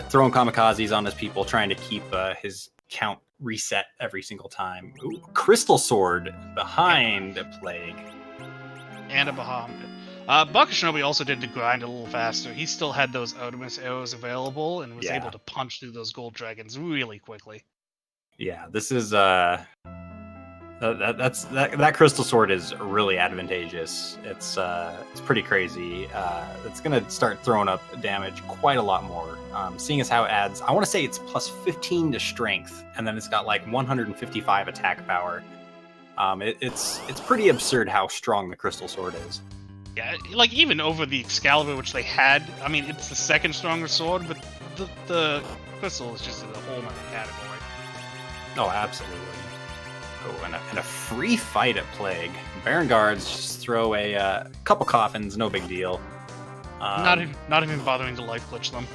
throwing kamikazes on his people, trying to keep his count reset every single time. Ooh, Crystal Sword behind a plague. And a Bahamut. Bakashinobi also did the grind a little faster. He still had those Artemis arrows available and was able to punch through those gold dragons really quickly. Yeah, this is that Crystal Sword is really advantageous. It's pretty crazy. It's gonna start throwing up damage quite a lot more. Seeing as how it adds, I want to say it's plus 15 to strength, and then it's got like 155 attack power. It's pretty absurd how strong the Crystal Sword is. Yeah, like even over the Excalibur, which they had. I mean, it's the second strongest sword, but the Crystal is just in a whole nother category. Oh, absolutely. Oh, and a free fight at Plague. Baron Guards just throw a couple coffins, no big deal. Not even bothering to life glitch them.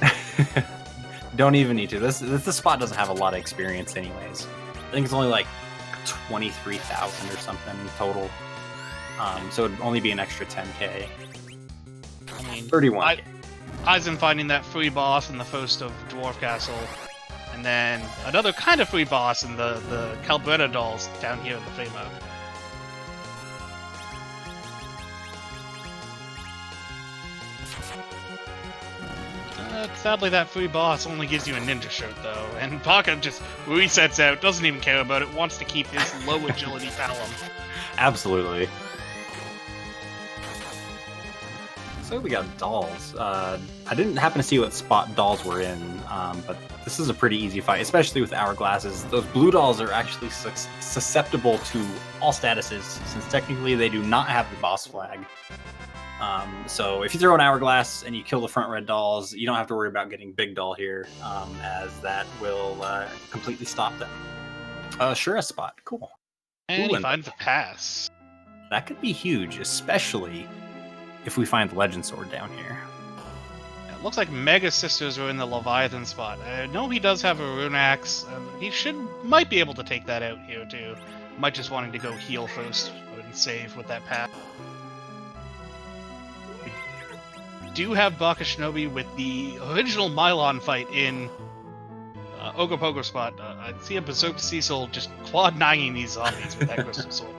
Don't even need to. This spot doesn't have a lot of experience anyways. I think it's only like 23,000 or something total. So it'd only be an extra 10k. I mean, 31k. Eisen finding that free boss in the first of Dwarf Castle, and then another kind of free boss in the Calbretta dolls down here in the Famo. Sadly, that free boss only gives you a ninja shirt, though, and Baka just resets out, doesn't even care about it, wants to keep his low agility Palom. Absolutely. So we got dolls. I didn't happen to see what spot dolls were in, but this is a pretty easy fight, especially with hourglasses. Those blue dolls are actually susceptible to all statuses, since technically they do not have the boss flag. So if you throw an hourglass and you kill the front red dolls, you don't have to worry about getting big doll here, as that will completely stop them. Sure, a spot. Cool. And he finds the pass. That could be huge, especially if we find the Legend Sword down here. It looks like Mega Sisters are in the Leviathan spot. I know he does have a Rune Axe. He might be able to take that out here, too. Might just wanting to go heal first and save with that pass. We do have Bakashinobi with the original Mylon fight in Ogopogo spot. I see a Berserk Cecil just quad-9ing these zombies with that Crystal Sword.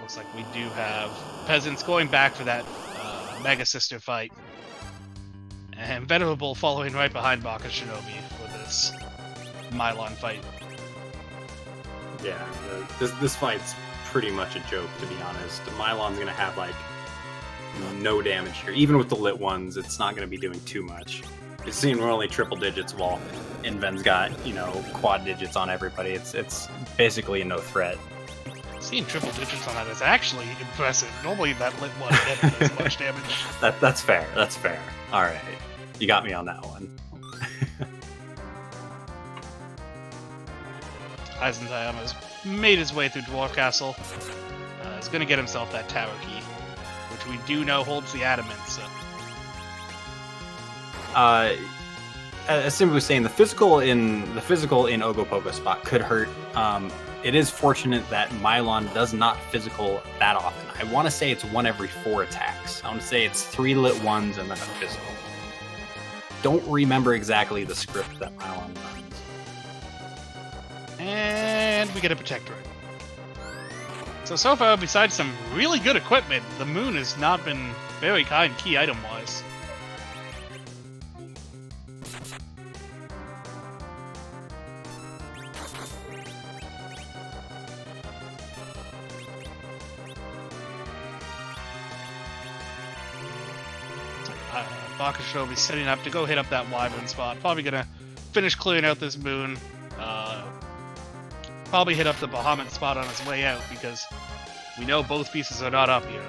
Looks like we do have peasants going back for that Mega Sister fight. And Invenerable following right behind Bakashinobi for this Mylon fight. Yeah, this fight's pretty much a joke, to be honest. Mylon's going to have, like, no damage here. Even with the lit ones, it's not going to be doing too much. You're seeing we're only triple digits while Inven's got, quad digits on everybody. It's basically a no threat. Seeing triple digits on that is actually impressive. Normally that lit one doesn't do as much damage. That's fair. That's fair. All right, you got me on that one. eizantayama's made his way through Dwarf Castle. He's going to get himself that tower key, which we do know holds the adamant. So, as Simba was saying, the physical in Ogopogo spot could hurt. It is fortunate that Mylon does not physical that often. I want to say it's 1 every 4 attacks. I want to say it's 3 lit ones and then a physical. Don't remember exactly the script that Mylon runs. And we get a Protectorate. So far, besides some really good equipment, the moon has not been very kind key item-wise. Bakashinobi setting up to go hit up that Wyvern spot. Probably gonna finish clearing out this moon. Probably hit up the Bahamut spot on his way out because we know both pieces are not up here.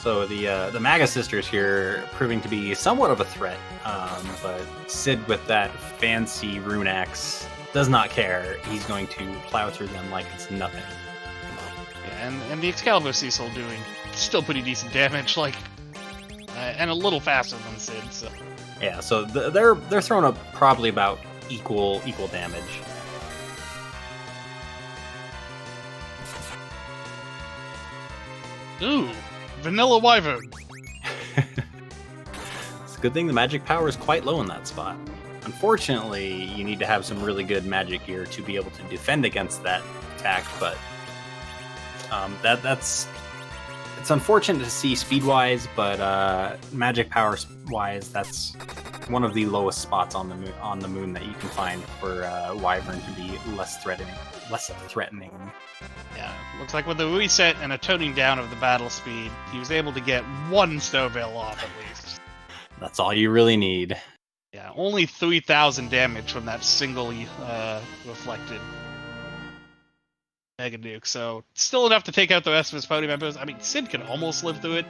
So the Maga Sisters here proving to be somewhat of a threat, but Sid with that fancy Rune Axe does not care. He's going to plow through them like it's nothing. And the Excalibur Cecil doing still pretty decent damage, and a little faster than Sid. So yeah, so they're throwing up probably about equal damage. Ooh, Vanilla Wyvern. It's a good thing the magic power is quite low in that spot. Unfortunately, you need to have some really good magic gear to be able to defend against that attack, but it's unfortunate to see speed-wise, but magic power-wise, that's one of the lowest spots on the moon that you can find for Wyvern to be less threatening. Yeah, looks like with the reset and a toning down of the battle speed, he was able to get 1 Snowveil off at least. That's all you really need. Yeah, only 3,000 damage from that single reflected Mega Nuke, so still enough to take out the rest of his party members. I mean, Sid can almost live through it.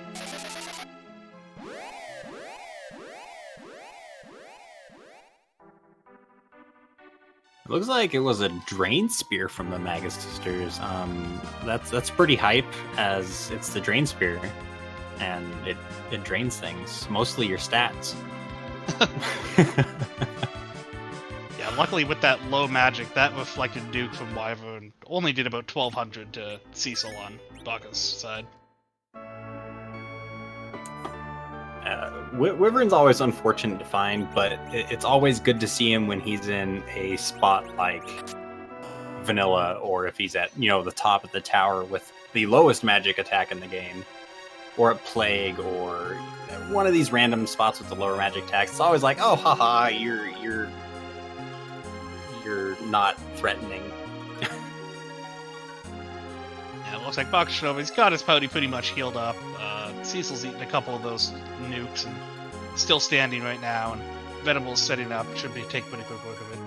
It looks like it was a Drain Spear from the Magus Sisters. That's pretty hype, as it's the Drain Spear, and it drains things, mostly your stats. Yeah, luckily with that low magic, that reflected Duke from Wyvern only did about 1200 to Cecil on Baka's side. Wyvern's always unfortunate to find, but it's always good to see him when he's in a spot like Vanilla, or if he's at, the top of the tower with the lowest magic attack in the game, or at Plague, or one of these random spots with the lower magic attacks. It's always like, oh, haha, you're not threatening. Yeah, it looks like Bakashinobi's got his party pretty much healed up. Cecil's eaten a couple of those nukes and still standing right now, and Venerable's setting up. Should take pretty quick work of it.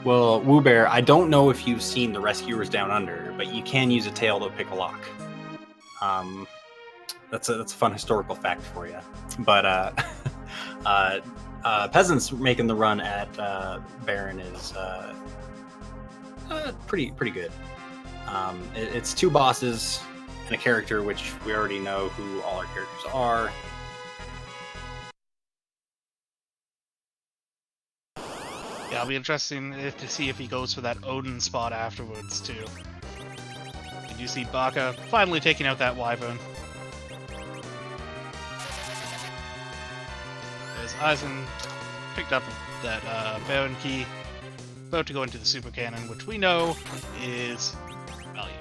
Well, Woobear, I don't know if you've seen The Rescuers Down Under, but you can use a tail to pick a lock. That's a fun historical fact for you. But Peasants making the run at Baron is pretty good. It's two bosses and a character, which we already know who all our characters are. Yeah, it'll be interesting to see if he goes for that Odin spot afterwards, too. Did you see Baka finally taking out that Wyvern? As Eisen picked up that Baron key, about to go into the Super Cannon, which we know is value.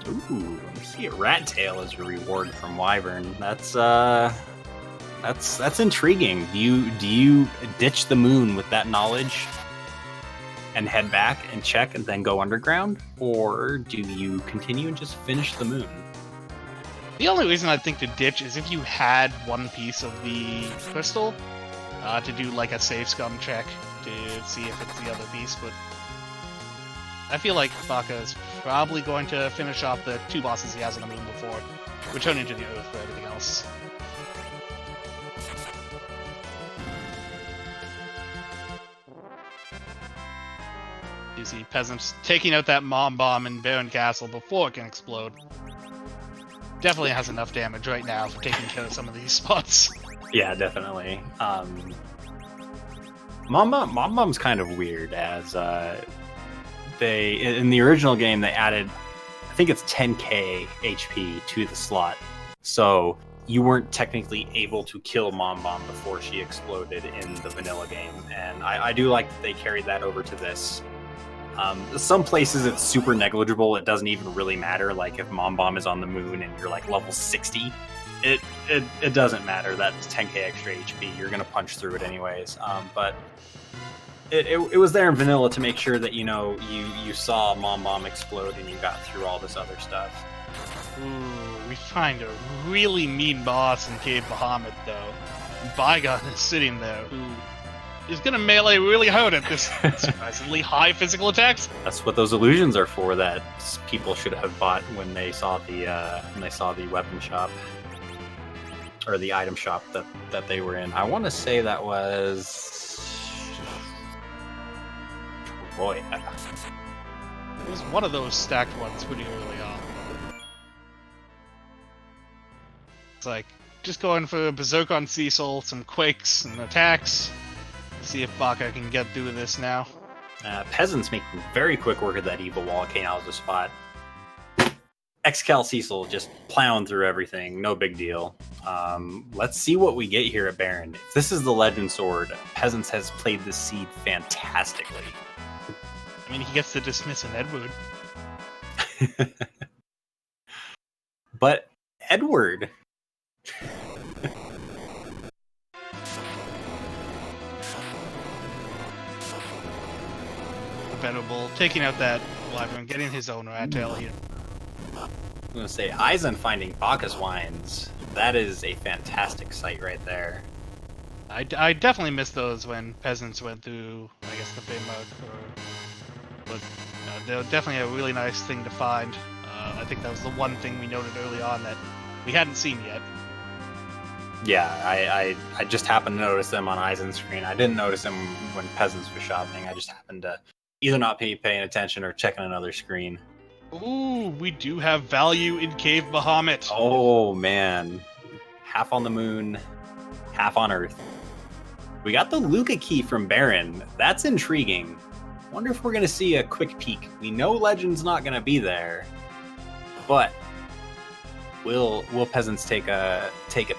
Ooh, you see a rat tail as a reward from Wyvern. That's intriguing. Do you ditch the moon with that knowledge and head back and check and then go underground, or do you continue and just finish the moon? The only reason I'd think to ditch is if you had one piece of the crystal to do like a safe scum check to see if it's the other piece, but I feel like Baka is probably going to finish off the two bosses he has on the moon before returning to the Earth for everything else. You see Peasants taking out that Mom Bomb in Baron Castle before it can explode. Definitely has enough damage right now for taking care of some of these spots. Yeah, definitely. Mom Bomb's kind of weird, as they, in the original game, they added, I think it's 10k HP to the slot, so you weren't technically able to kill Mom Bomb before she exploded in the vanilla game, and I do like that they carried that over to this. Some places it's super negligible. It doesn't even really matter. Like if Mom Bomb is on the moon and you're like level 60, it doesn't matter. That's 10k extra HP. You're gonna punch through it anyways. But it was there in vanilla to make sure that you saw Mom Bomb explode and you got through all this other stuff. Ooh, we find a really mean boss in Cave Bahamut though. Bygone is sitting there, who is gonna melee really hard at this surprisingly high physical attacks. That's what those illusions are for. That people should have bought when they saw the weapon shop or the item shop that they were in. I want to say that was Troy. It was one of those stacked ones pretty early on. It's like just going for a berserk on Cecil, some quakes and attacks. See if Baka can get through this now. Peasants making very quick work of that evil wall. Okay, now is the spot. Excal Cecil just plowing through everything. No big deal. Let's see what we get here at Baron. If this is the Legend Sword, Peasants has played this seed fantastically. I mean, he gets to dismiss an Edward. But Edward... Invenerable taking out that Wyvern, getting his own rat tail here. I'm going to say, Eisen finding Bacchus wines. That is a fantastic sight right there. I definitely missed those when Peasants went through, I guess, the Finmark or they're definitely a really nice thing to find. I think that was the one thing we noted early on that we hadn't seen yet. Yeah, I just happened to notice them on Eisen's screen. I didn't notice them when Peasants was shopping. I just happened to either not be paying attention or checking another screen. Ooh, we do have value in Cave Bahamut. Oh, man. Half on the moon, half on Earth. We got the Luca key from Baron. That's intriguing. Wonder if we're going to see a quick peek. We know Legend's not going to be there, but will Peasants take a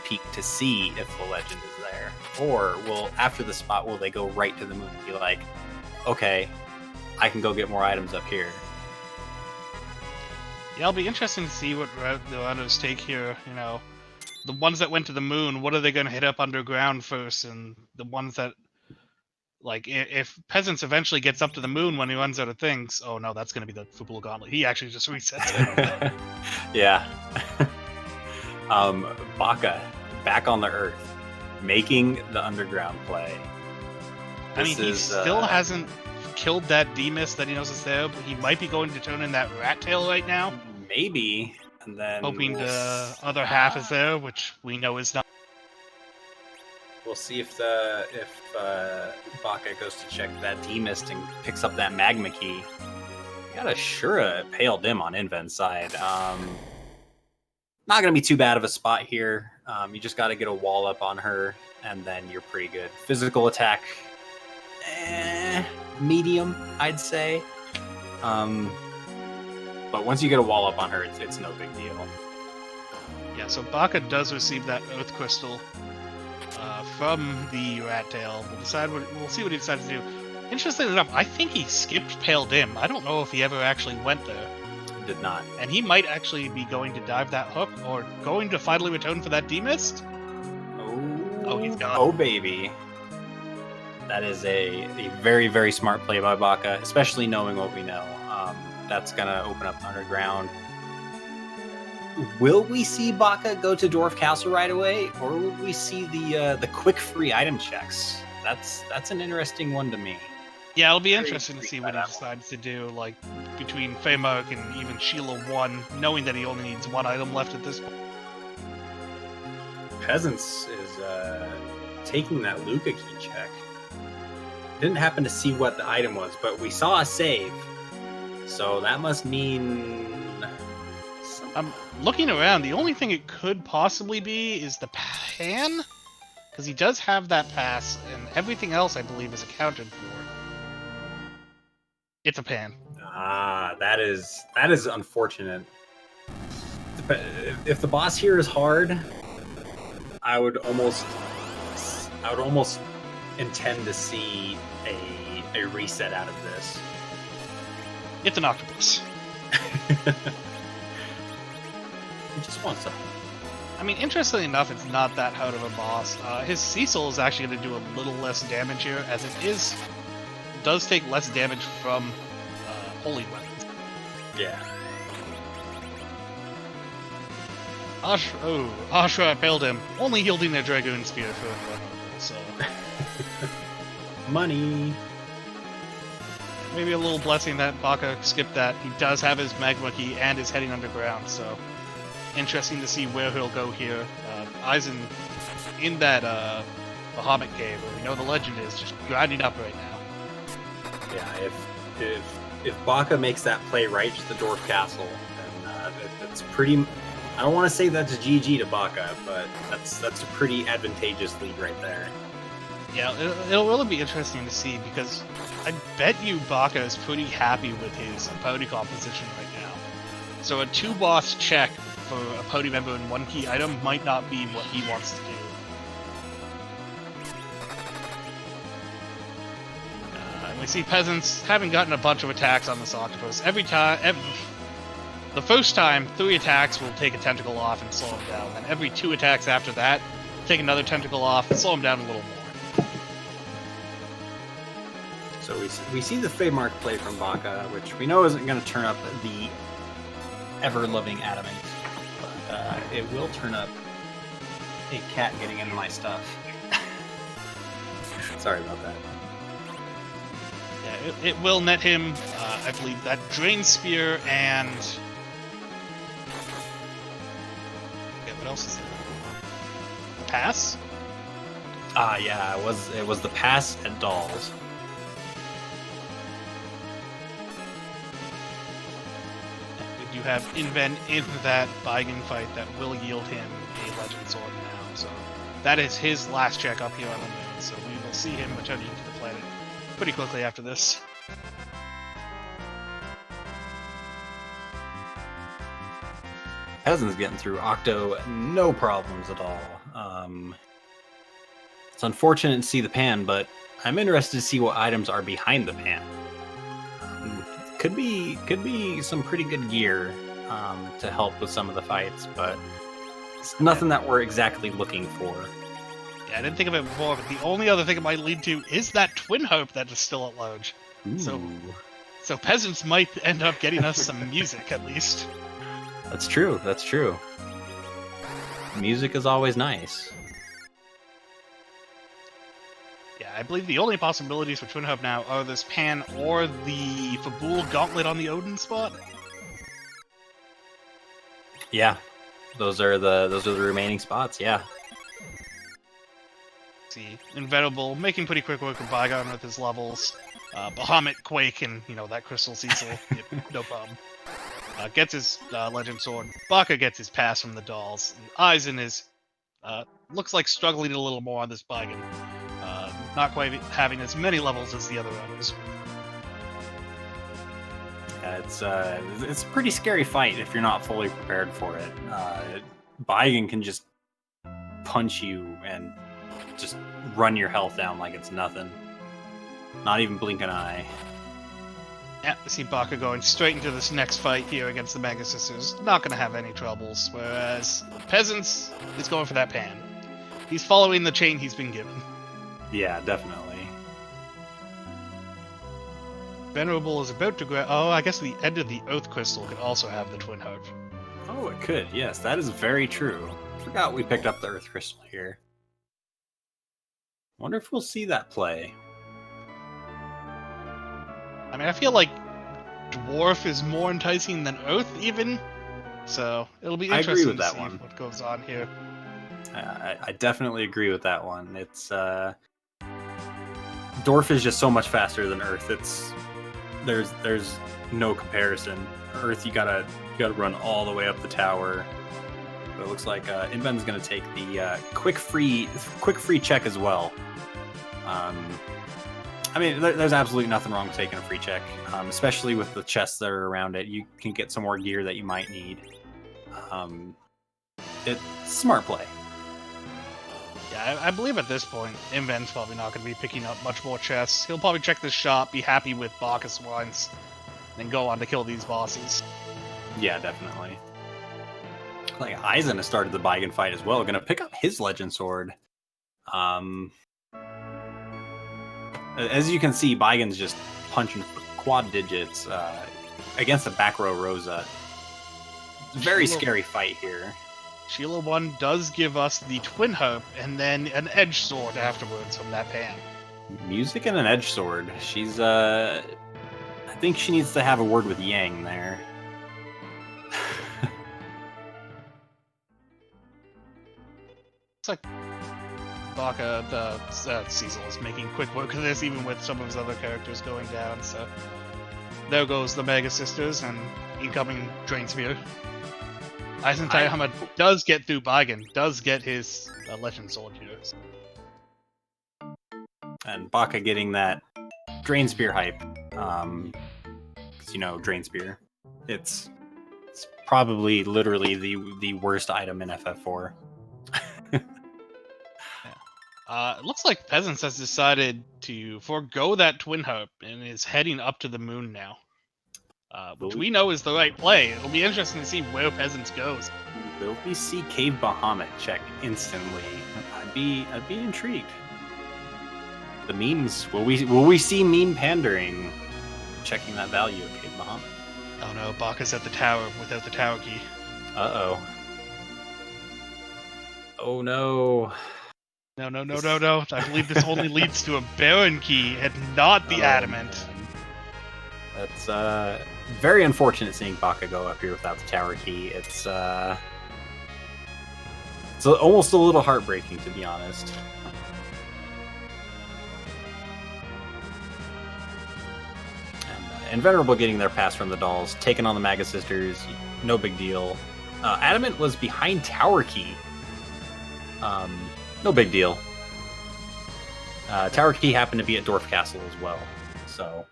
peek to see if the Legend is there? Or after the spot, will they go right to the moon and be like, okay, I can go get more items up here? Yeah, it'll be interesting to see what route the Randos take here. You know, the ones that went to the moon, what are they going to hit up underground first? And the ones that, like, if Peasants eventually gets up to the moon when he runs out of things, oh no, that's going to be the Fupula Gauntlet. He actually just resets it. Yeah. Baka, back on the Earth, making the underground play. He still hasn't killed that Demus that he knows is there, but he might be going to turn in that rat tail right now. Maybe, and then hoping the other half is there, which we know is not. We'll see if Baka goes to check that Demus and picks up that magma key. Got a Shura Pale Dim on Inven's side. Not going to be too bad of a spot here. You just got to get a wall up on her, and then you're pretty good. Physical attack, medium, I'd say. But once you get a wall up on her, it's no big deal. Yeah, so Baka does receive that Earth Crystal from the Rat Tail. We'll see what he decides to do. Interestingly enough, I think he skipped Pale Dim. I don't know if he ever actually went there. Did not. And he might actually be going to dive that hook, or going to finally return for that Demist. Oh, he's gone. Oh, baby. That is a very, very smart play by Baka, especially knowing what we know. That's going to open up the underground. Will we see Baka go to Dwarf Castle right away, or will we see the quick free item checks? That's an interesting one to me. Yeah, it'll be interesting to see what he decides to do, like, between Feymark and even Sheila 1, knowing that he only needs one item left at this point. Peasants is taking that Luca key check. Didn't happen to see what the item was, but we saw a save. So that must mean... I'm looking around. The only thing it could possibly be is the pan, because he does have that pass, and everything else, I believe, is accounted for. It's a pan. Ah, that is unfortunate. If the boss here is hard, I would almost intend to see a reset out of this. It's an octopus. He just wants something. I mean, interestingly enough, it's not that hard of a boss. His Cecil is actually going to do a little less damage here, as it does take less damage from holy weapons. Yeah. Ashra failed him, only yielding their Dragoon Spear for Invenerable, so... Money! Maybe a little blessing that Baka skipped that. He does have his Magma Key and is heading underground, so... Interesting to see where he'll go here. Eisen, in that Bahamut cave, where we know the legend is, just grinding up right now. Yeah, if Baka makes that play right to the Dwarf Castle, then that's pretty... I don't want to say that's GG to Baka, but that's a pretty advantageous lead right there. Yeah, it'll really be interesting to see, because I bet you Baka is pretty happy with his party composition right now. So a 2-boss check for a party member and 1 key item might not be what he wants to do. And we see Peasants having gotten a bunch of attacks on this octopus. The first time, 3 attacks will take a tentacle off and slow him down. And every 2 attacks after that, take another tentacle off and slow him down a little more. So we see the Feymark play from Baka, which we know isn't going to turn up the ever-loving adamant. But it will turn up a cat getting into my stuff. Sorry about that. Yeah, it will net him, I believe, that Drain Spear and... Yeah, what else is there? Pass? Yeah, it was the pass and dolls. We do have Inven in that Baigen fight that will yield him a Legend Sword now, so that is his last check up here on the moon, so we will see him returning to the planet pretty quickly after this. Peasant's getting through Octo, no problems at all. It's unfortunate to see the pan, but I'm interested to see what items are behind the pan. Could be some pretty good gear to help with some of the fights, but it's nothing that we're exactly looking for. Yeah, I didn't think of it before, but the only other thing it might lead to is that Twin Hope that is still at large. So Peasants might end up getting us some music, at least. That's true, that's true. Music is always nice. Yeah, I believe the only possibilities for Twin Hope now are this pan or the Fabul Gauntlet on the Odin spot. Yeah, those are the remaining spots. Yeah. See, Invenerable making pretty quick work of Baigon with his levels. Bahamut, Quake, and that Crystal Cecil, no problem. Gets his Legend Sword. Baka gets his pass from the dolls. And Eisen is looks like struggling a little more on this Baigon. Not quite having as many levels as the other owners. Yeah, it's a pretty scary fight if you're not fully prepared for it. Baigon can just punch you and just run your health down like it's nothing. Not even blink an eye. Yeah, I see Baka going straight into this next fight here against the Mega Sisters. Not going to have any troubles, whereas Peasants is going for that pan. He's following the chain he's been given. Yeah, definitely. Venerable is about to grab... Oh, I guess the end of the Oath Crystal could also have the Twin Hope. Oh, it could. Yes, that is very true. Forgot we picked up the Earth Crystal here. Wonder if we'll see that play. I mean, I feel like Dwarf is more enticing than Oath, even. So, it'll be interesting to see what goes on here. I definitely agree with that one. It's Dwarf is just so much faster than Earth. There's no comparison. Earth, you gotta run all the way up the tower. But it looks like Inven's gonna take the quick free check as well. I mean, there's absolutely nothing wrong with taking a free check, especially with the chests that are around it. You can get some more gear that you might need. It's smart play. Yeah, I believe at this point, Inven's probably not going to be picking up much more chests. He'll probably check the shop, be happy with Bacchus wines, and go on to kill these bosses. Yeah, definitely. Like Eisen has started the Baigen fight as well. Going to pick up his Legend Sword. As you can see, Baigen's just punching for quad digits against a back row Rosa. Very scary fight here. Sheila 1 does give us the Twin Hope and then an Edge Sword afterwards from that pan. Music and an Edge Sword. She's, I think she needs to have a word with Yang there. It's like Baka, Cecil is making quick work of this, even with some of his other characters going down, so... There goes the Mega Sisters and incoming Drain Spear. Eizantayama does get through Baigen, does get his Legend Sword here. And Baka getting that Drain Spear hype. Because, Drain Spear. It's probably literally the worst item in FF4. It looks like Peasants has decided to forego that Twin Hope and is heading up to the moon now. Which we know is the right play. It'll be interesting to see where Peasants goes. Will we see Cave Bahamut check instantly? I'd be intrigued. The memes. Will we see meme pandering checking that value of Cave Bahamut? Oh no, Baka's at the tower without the tower key. Uh-oh. Oh no. No. I believe this only leads to a Baron key and not the Adamant. That's very unfortunate seeing Baka go up here without the tower key. It's almost a little heartbreaking, to be honest. And Invenerable getting their pass from the dolls, taking on the Maga Sisters, no big deal. Adamant was behind tower key. No big deal. Tower key happened to be at Dwarf Castle as well, so...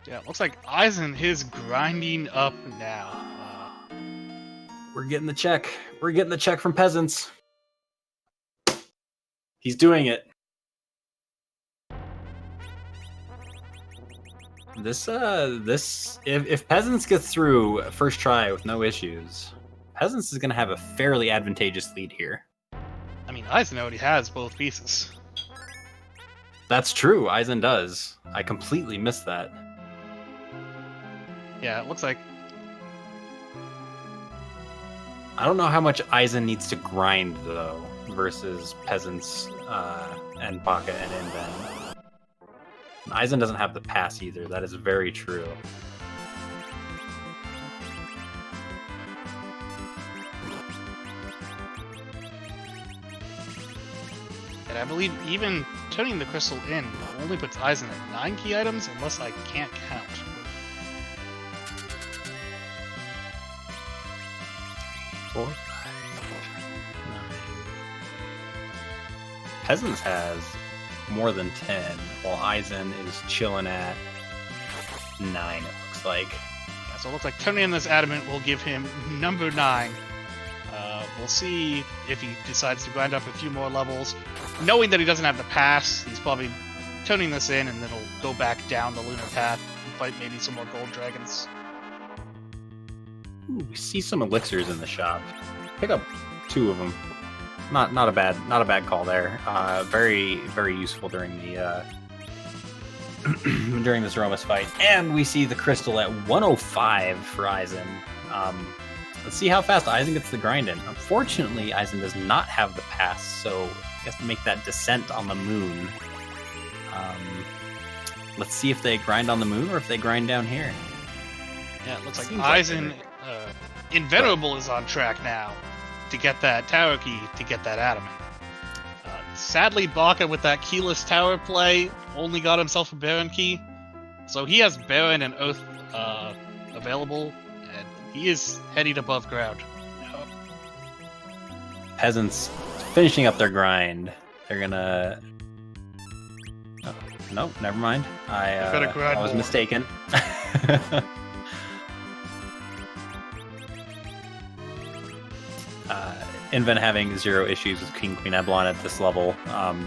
Yeah, it looks like Eisen is grinding up now. We're getting the check. We're getting the check from peasants. He's doing it. If peasants gets through first try with no issues, peasants is going to have a fairly advantageous lead here. I mean, Eisen already has both pieces. That's true. Eisen does. I completely missed that. Yeah, it looks like... I don't know how much Eisen needs to grind, though, versus peasants and Baka and Inven. Eisen doesn't have the pass either. That is very true. And I believe even turning the crystal in only puts Eisen at 9 key items, unless I can't count. 4, 5, 9. Peasants has more than 10, while Eisen is chilling at 9, it looks like. Yeah, so it looks like turning in this adamant will give him number 9. We'll see if he decides to grind up a few more levels. Knowing that he doesn't have the pass, he's probably turning this in and then he'll go back down the lunar path and fight maybe some more gold dragons. Ooh, we see some elixirs in the shop. Pick up 2 of them. Not a bad call there. Very useful during the during this Romus fight. And we see the crystal at 105 for Eisen. Let's see how fast Eisen gets the grind in. Unfortunately, Eisen does not have the pass, so he has to make that descent on the moon. Let's see if they grind on the moon or if they grind down here. Yeah, it looks like Eisen, Invenerable is on track now to get that tower key, to get that adamant. Sadly, Baka with that keyless tower play only got himself a Baron key, so he has Baron and Oath available, and he is heading above ground. Peasants finishing up their grind. They're gonna... Oh, no, never mind. I was mistaken. Inven having 0 issues with King Queen Eblon at this level.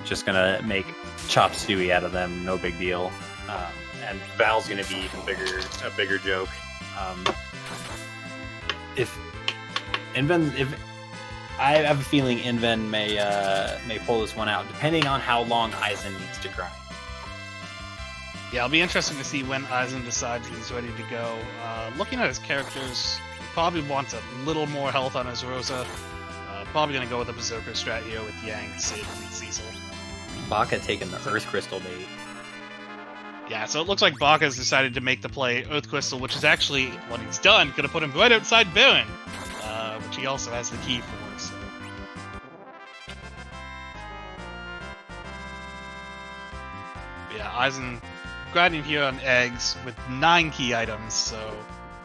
Just gonna make chop suey out of them, no big deal. And Val's gonna be even a bigger joke. If I have a feeling Inven may pull this one out, depending on how long Eisen needs to grind. Yeah, it'll be interesting to see when Eisen decides he's ready to go. Looking at his characters, he probably wants a little more health on his Rosa. Probably going to go with a Berserker strat here with Yang, Sid, and Cecil. Baka taking the Earth Crystal bait. Yeah, so it looks like Baka's decided to make the play Earth Crystal, which is actually, what he's done, going to put him right outside Baron, which he also has the key for, so... Yeah, Eisen grinding here on eggs with 9 key items, so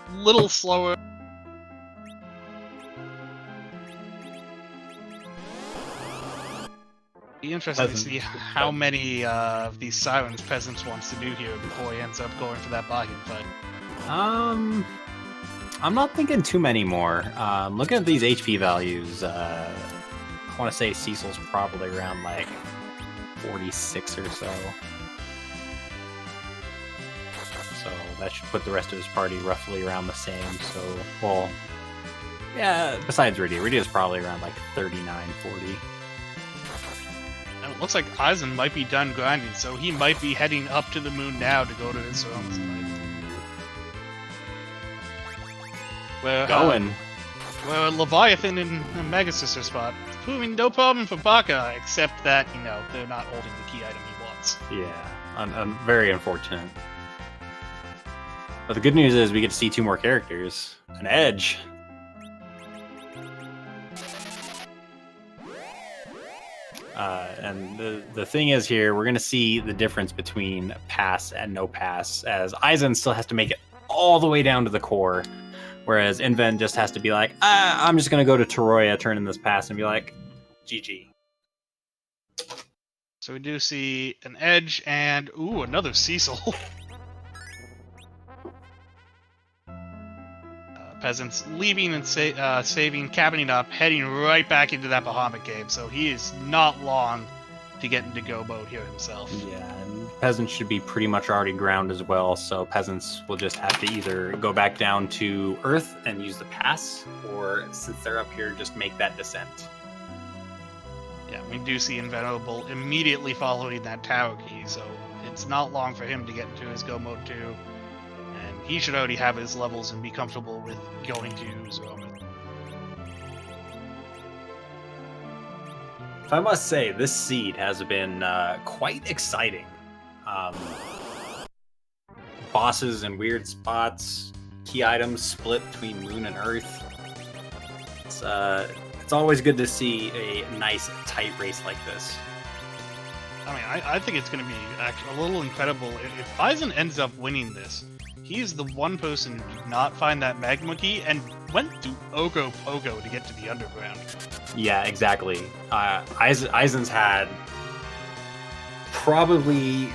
a little slower. Be interesting to see how many of these sirens peasants wants to do here before he ends up going for that bargain fight. I'm not thinking too many more. Looking at these HP values, I want to say Cecil's probably around like 46 or so. So that should put the rest of his party roughly around the same. So, well, yeah, besides Rydia. Rydia's probably around like 39, 40. And it looks like Eisen might be done grinding, so he might be heading up to the moon now to go to his own fight. Where Leviathan in the Mega Sister spot. Proving no problem for Baka, except that, they're not holding the key item he wants. Yeah. Very unfortunate. But the good news is we get to see 2 more characters. An Edge. And the thing is here, we're going to see the difference between pass and no pass, as Eizan still has to make it all the way down to the core, whereas Inven just has to be like, I'm just going to go to Toroya, turn in this pass, and be like, GG. So we do see an Edge and, ooh, another Cecil. Peasants leaving and saving, cabining up, heading right back into that Bahamut game. So he is not long to get into go mode here himself. Yeah, and Peasants should be pretty much already ground as well. So Peasants will just have to either go back down to Earth and use the pass, or since they're up here, just make that descent. Yeah, we do see Invenerable immediately following that tower key, so it's not long for him to get into his go mode too. And he should already have his levels and be comfortable with going to Zemus. If I must say, this seed has been quite exciting. Bosses in weird spots, key items split between Moon and Earth. It's always good to see a nice, tight race like this. I mean, I think it's going to be actually a little incredible. If Eizan ends up winning this, he is the one person who did not find that magma key and went to Ogo Pogo to get to the underground. Yeah, exactly. Eizan's had probably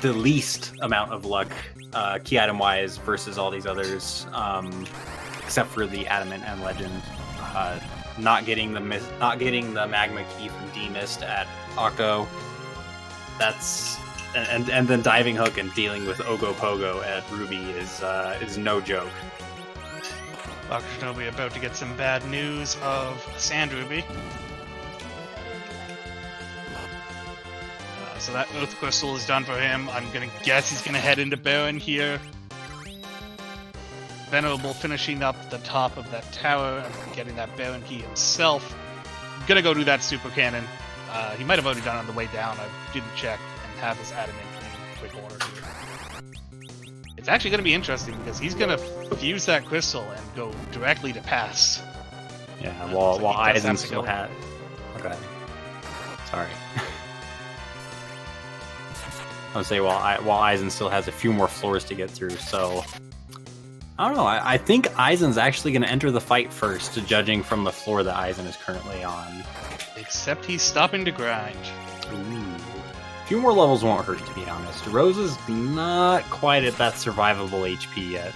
the least amount of luck key item wise versus all these others, except for the Adamant and Legend. Not getting the magma key from D-Mist at Octo. That's and then diving hook and dealing with Ogo Pogo at Ruby is no joke. Bakashinobi about to get some bad news of Sand Ruby. So that Earth Crystal is done for him. I'm gonna guess he's gonna head into Baron here. Venerable finishing up the top of that tower and getting that Baron key himself. Gonna go do that super cannon. He might have already done it on the way down. I didn't check and have his adamant in quick order here. It's actually gonna be interesting because he's gonna fuse that crystal and go directly to pass. Yeah, while Eizan still had. Okay. Sorry. I would say while Eizan still has a few more floors to get through, so I don't know. I think Eisen's actually going to enter the fight first, judging from the floor that Eisen is currently on. Except he's stopping to grind. Ooh. A few more levels won't hurt, to be honest. Rose is not quite at that survivable HP yet.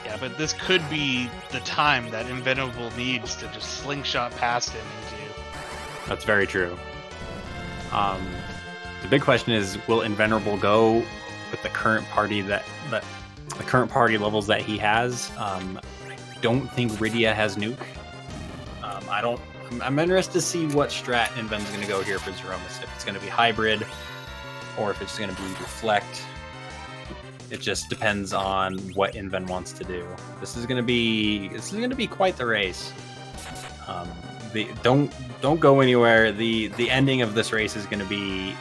Yeah, but this could be the time that Invenerable needs to just slingshot past him into. That's very true. The big question is, will Invenerable go with the current party the current party levels that he has? I don't think Rydia has nuke. I'm interested to see what strat Inven's going to go here for Zeromus. If it's going to be hybrid, or if it's going to be reflect. It just depends on what Inven wants to do. This is going to be quite the race. Don't go anywhere. The ending of this race is going to be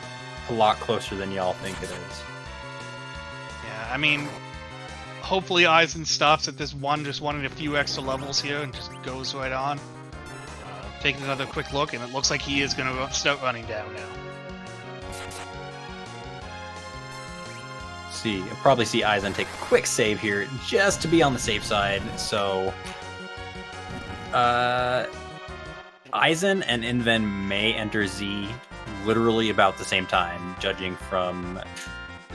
a lot closer than y'all think it is. Yeah, I mean, hopefully Eisen stops at this one, just wanting a few extra levels here, and just goes right on. Taking another quick look, and it looks like he is going to start running down now. You'll probably see Eisen take a quick save here, just to be on the safe side. So, Eisen and Inven may enter Z literally about the same time, judging from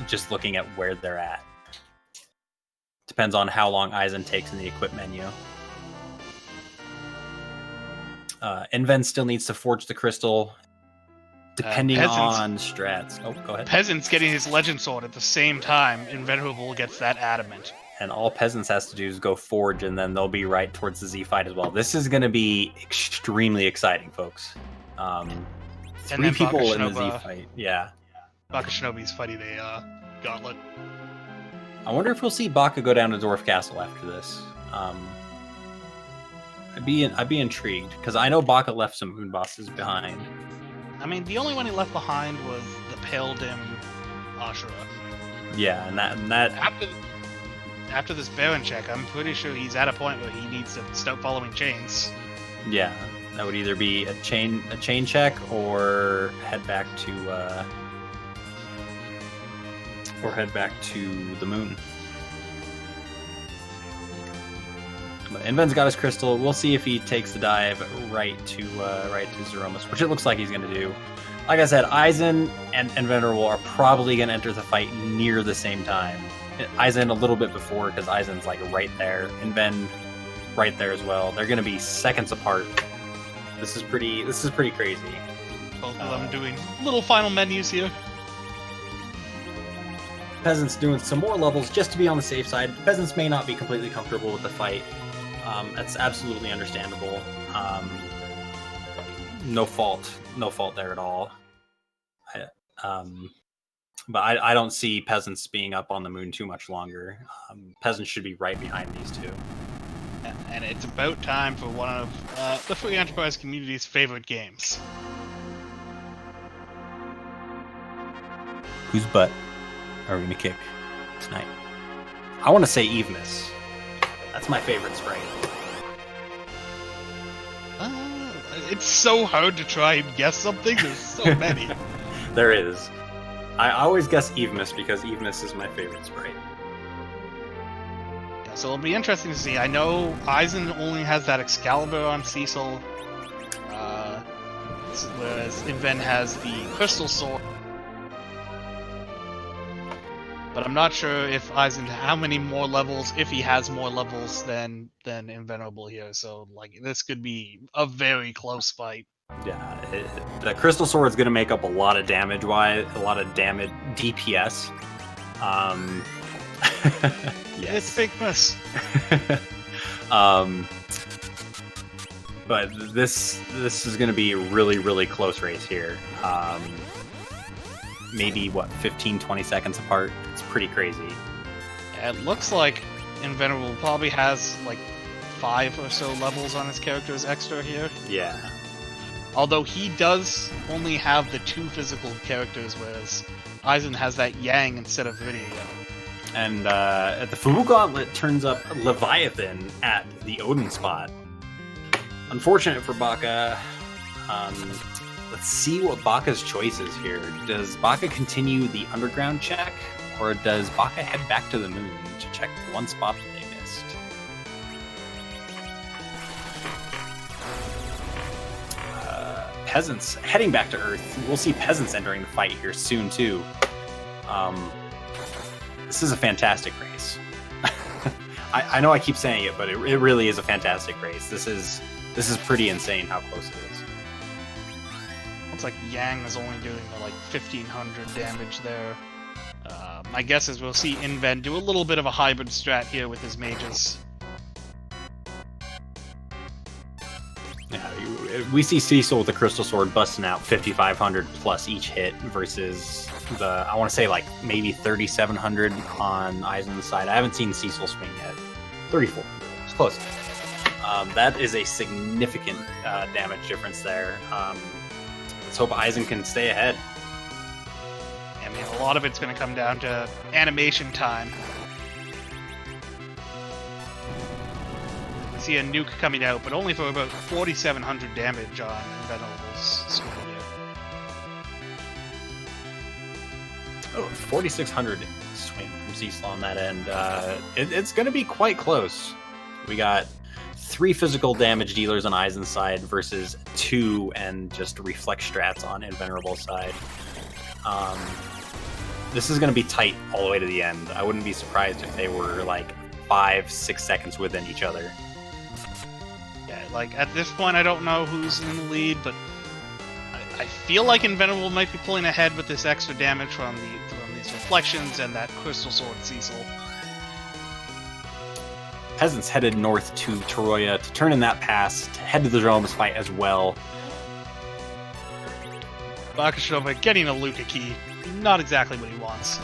just looking at where they're at. Depends on how long Eisen takes in the equip menu. Inven still needs to forge the crystal, depending on strats. Oh, go ahead. Peasant's getting his legend sword at the same time. Invenerable gets that adamant. And all Peasants has to do is go forge, and then they'll be right towards the Z fight as well. This is going to be extremely exciting, folks. Three people in the Z fight. Yeah. Bakashinobi's fighting a gauntlet. I wonder if we'll see Baka go down to Dwarf Castle after this. I'd be intrigued, because I know Baka left some moon bosses behind. I mean, the only one he left behind was the Pale Dim Ashura. Yeah, and that After this Baron check, I'm pretty sure he's at a point where he needs to start following chains. yeah, that would either be a chain check or head back to the moon. But Inven's got his crystal. We'll see if he takes the dive right to Zeromus, which it looks like he's going to do. Like I said, Eisen and Invenerable are probably going to enter the fight near the same time. Eisen a little bit before, because Eisen's like right there, Inven right there as well. They're going to be seconds apart. This is pretty crazy. Both of them doing little final menus here. Peasants doing some more levels just to be on the safe side. Peasants may not be completely comfortable with the fight. That's absolutely understandable. No fault there at all. But I don't see peasants being up on the moon too much longer. Peasants should be right behind these two. And it's about time for one of the free enterprise community's favorite games. Whose butt are we going to kick tonight? I want to say Evenus. That's my favorite sprite. It's so hard to try and guess something. There's so many. There is. I always guess Evenus because Evenus is my favorite sprite. Yeah, so it'll be interesting to see. I know Eisen only has that Excalibur on Cecil, whereas Inven has the Crystal Sword. But I'm not sure if Eisen how many more levels, if he has more levels than Invenerable here. So like this could be a very close fight. Yeah, the Crystal Sword is going to make up a lot of damage. DPS. Yes. It's Bigmas. But this is going to be a really, really close race here. Maybe 15-20 seconds apart. It's pretty crazy. It looks like Invenerable probably has like 5 or so levels on his character's extra here. Yeah. Although he does only have the 2 physical characters, whereas Eisen has that Yang instead of Vidia. And at the Fubu Gauntlet turns up Leviathan at the Odin spot. Unfortunate for Baka. Let's see what Baka's choice is here. Does Baka continue the underground check, or does Baka head back to the moon to check the one spot that they missed? Peasants heading back to Earth. We'll see peasants entering the fight here soon too. This is a fantastic race. I know I keep saying it, but it really is a fantastic race. This is pretty insane how close it is. Looks like Yang is only doing like 1,500 damage there. My guess is we'll see Inven do a little bit of a hybrid strat here with his mages. Yeah, we see Cecil with the Crystal Sword busting out 5,500 plus each hit versus I want to say like maybe 3,700 on Eisen's side. I haven't seen Cecil swing yet. 3,400. It's close. That is a significant damage difference there. Let's hope Eisen can stay ahead. I mean, a lot of it's going to come down to animation time. We see a nuke coming out, but only for about 4,700 damage on Invenerable's swing here. Oh, 4,600 swing from Cecil on that end. It's going to be quite close. We got 3 physical damage dealers on Eisen's side versus 2 and just reflect strats on Invenerable's side. This is going to be tight all the way to the end. I wouldn't be surprised if they were like 5-6 seconds within each other. Yeah, like at this point I don't know who's in the lead, but I feel like Invenerable might be pulling ahead with this extra damage from these reflections and that Crystal Sword Cecil. Peasants headed north to Toroya to turn in that pass, to head to the Zemus fight as well. Bakashinobi getting a Luca key. Not exactly what he wants.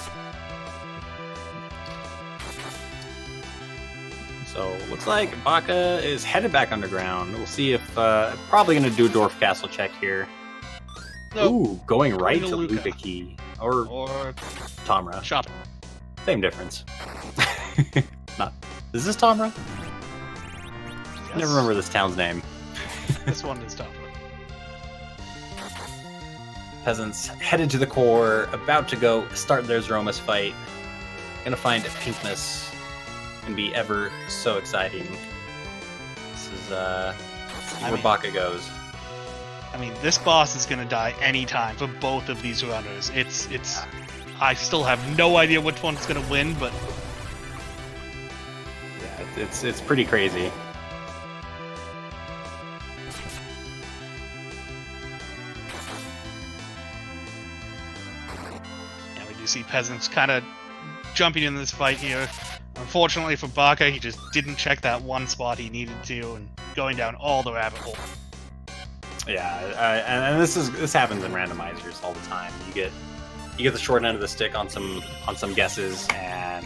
So, looks like Baka is headed back underground. We'll see if... probably going to do a Dwarf Castle check here. Nope. Ooh, going right to Luca. Lukaki. Or Tomra. Shop. Same difference. Not. Is this Tomra? Yes. I never remember this town's name. This one is Tomra. Peasants headed to the core, about to go start their Zemus fight. Gonna find Pinkness and be ever so exciting. This is where Baka goes. I mean, this boss is gonna die anytime for both of these runners. It's. I still have no idea which one's gonna win, but yeah, it's pretty crazy. Yeah, we do see peasants kind of jumping in this fight here. Unfortunately for Baka, he just didn't check that one spot he needed to, and going down all the rabbit hole. Yeah, and this happens in randomizers all the time. You get the short end of the stick on some guesses, and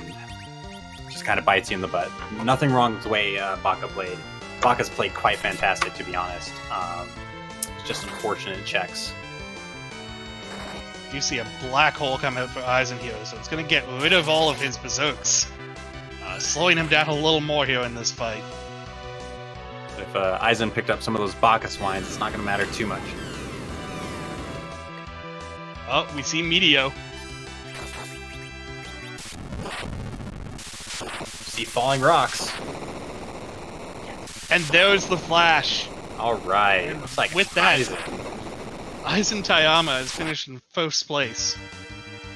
just kind of bites you in the butt. Nothing wrong with the way Baka played. Baka's played quite fantastic, to be honest. It's just unfortunate checks. You see a black hole come out for Eisen here, so it's going to get rid of all of his berserks, slowing him down a little more here in this fight. If Eisen picked up some of those Baka swines, it's not going to matter too much. Oh, we see Meteo. See falling rocks. And there's the flash. All right. Looks like with that, Eisen. Eizantayama is finished in first place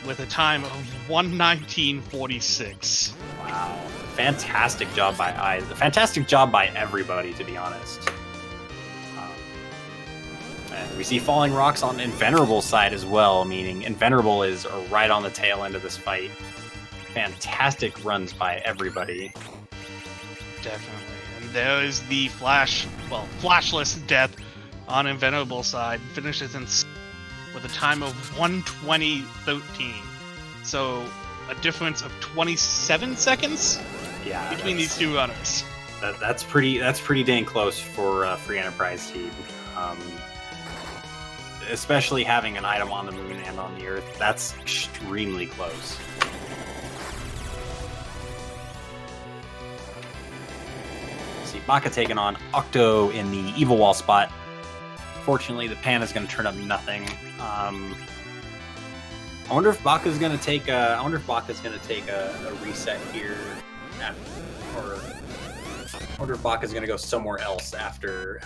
with a time of 1:19:46. Wow. Fantastic job by Eisen. Fantastic job by everybody, to be honest. And we see falling rocks on Invenerable's side as well, meaning Invenerable is right on the tail end of this fight. Fantastic runs by everybody. Definitely. And there is the flashless death on Invenerable's side. Finishes with a time of 1:20:13. So a difference of 27 seconds between these two runners. That's pretty dang close for Free Enterprise team. Especially having an item on the moon and on the Earth, that's extremely close. See Baka taking on Octo in the Evil Wall spot. Fortunately, the pan is going to turn up nothing. I wonder if Baka's going to take a reset here, or I wonder if Baka's going to go somewhere else after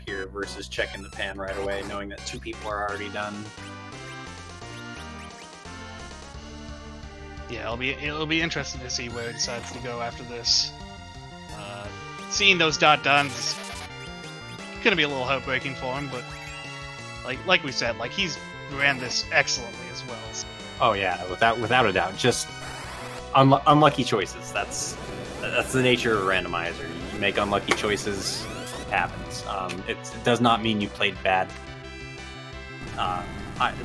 here versus checking the pan right away, knowing that two people are already done. Yeah, it'll be interesting to see where he decides to go after this. Seeing those dones is gonna be a little heartbreaking for him, but like we said, he's ran this excellently as well. So. Oh yeah, without a doubt, just unlucky choices. That's the nature of a randomizer. You make unlucky choices, it happens. It does not mean you played bad.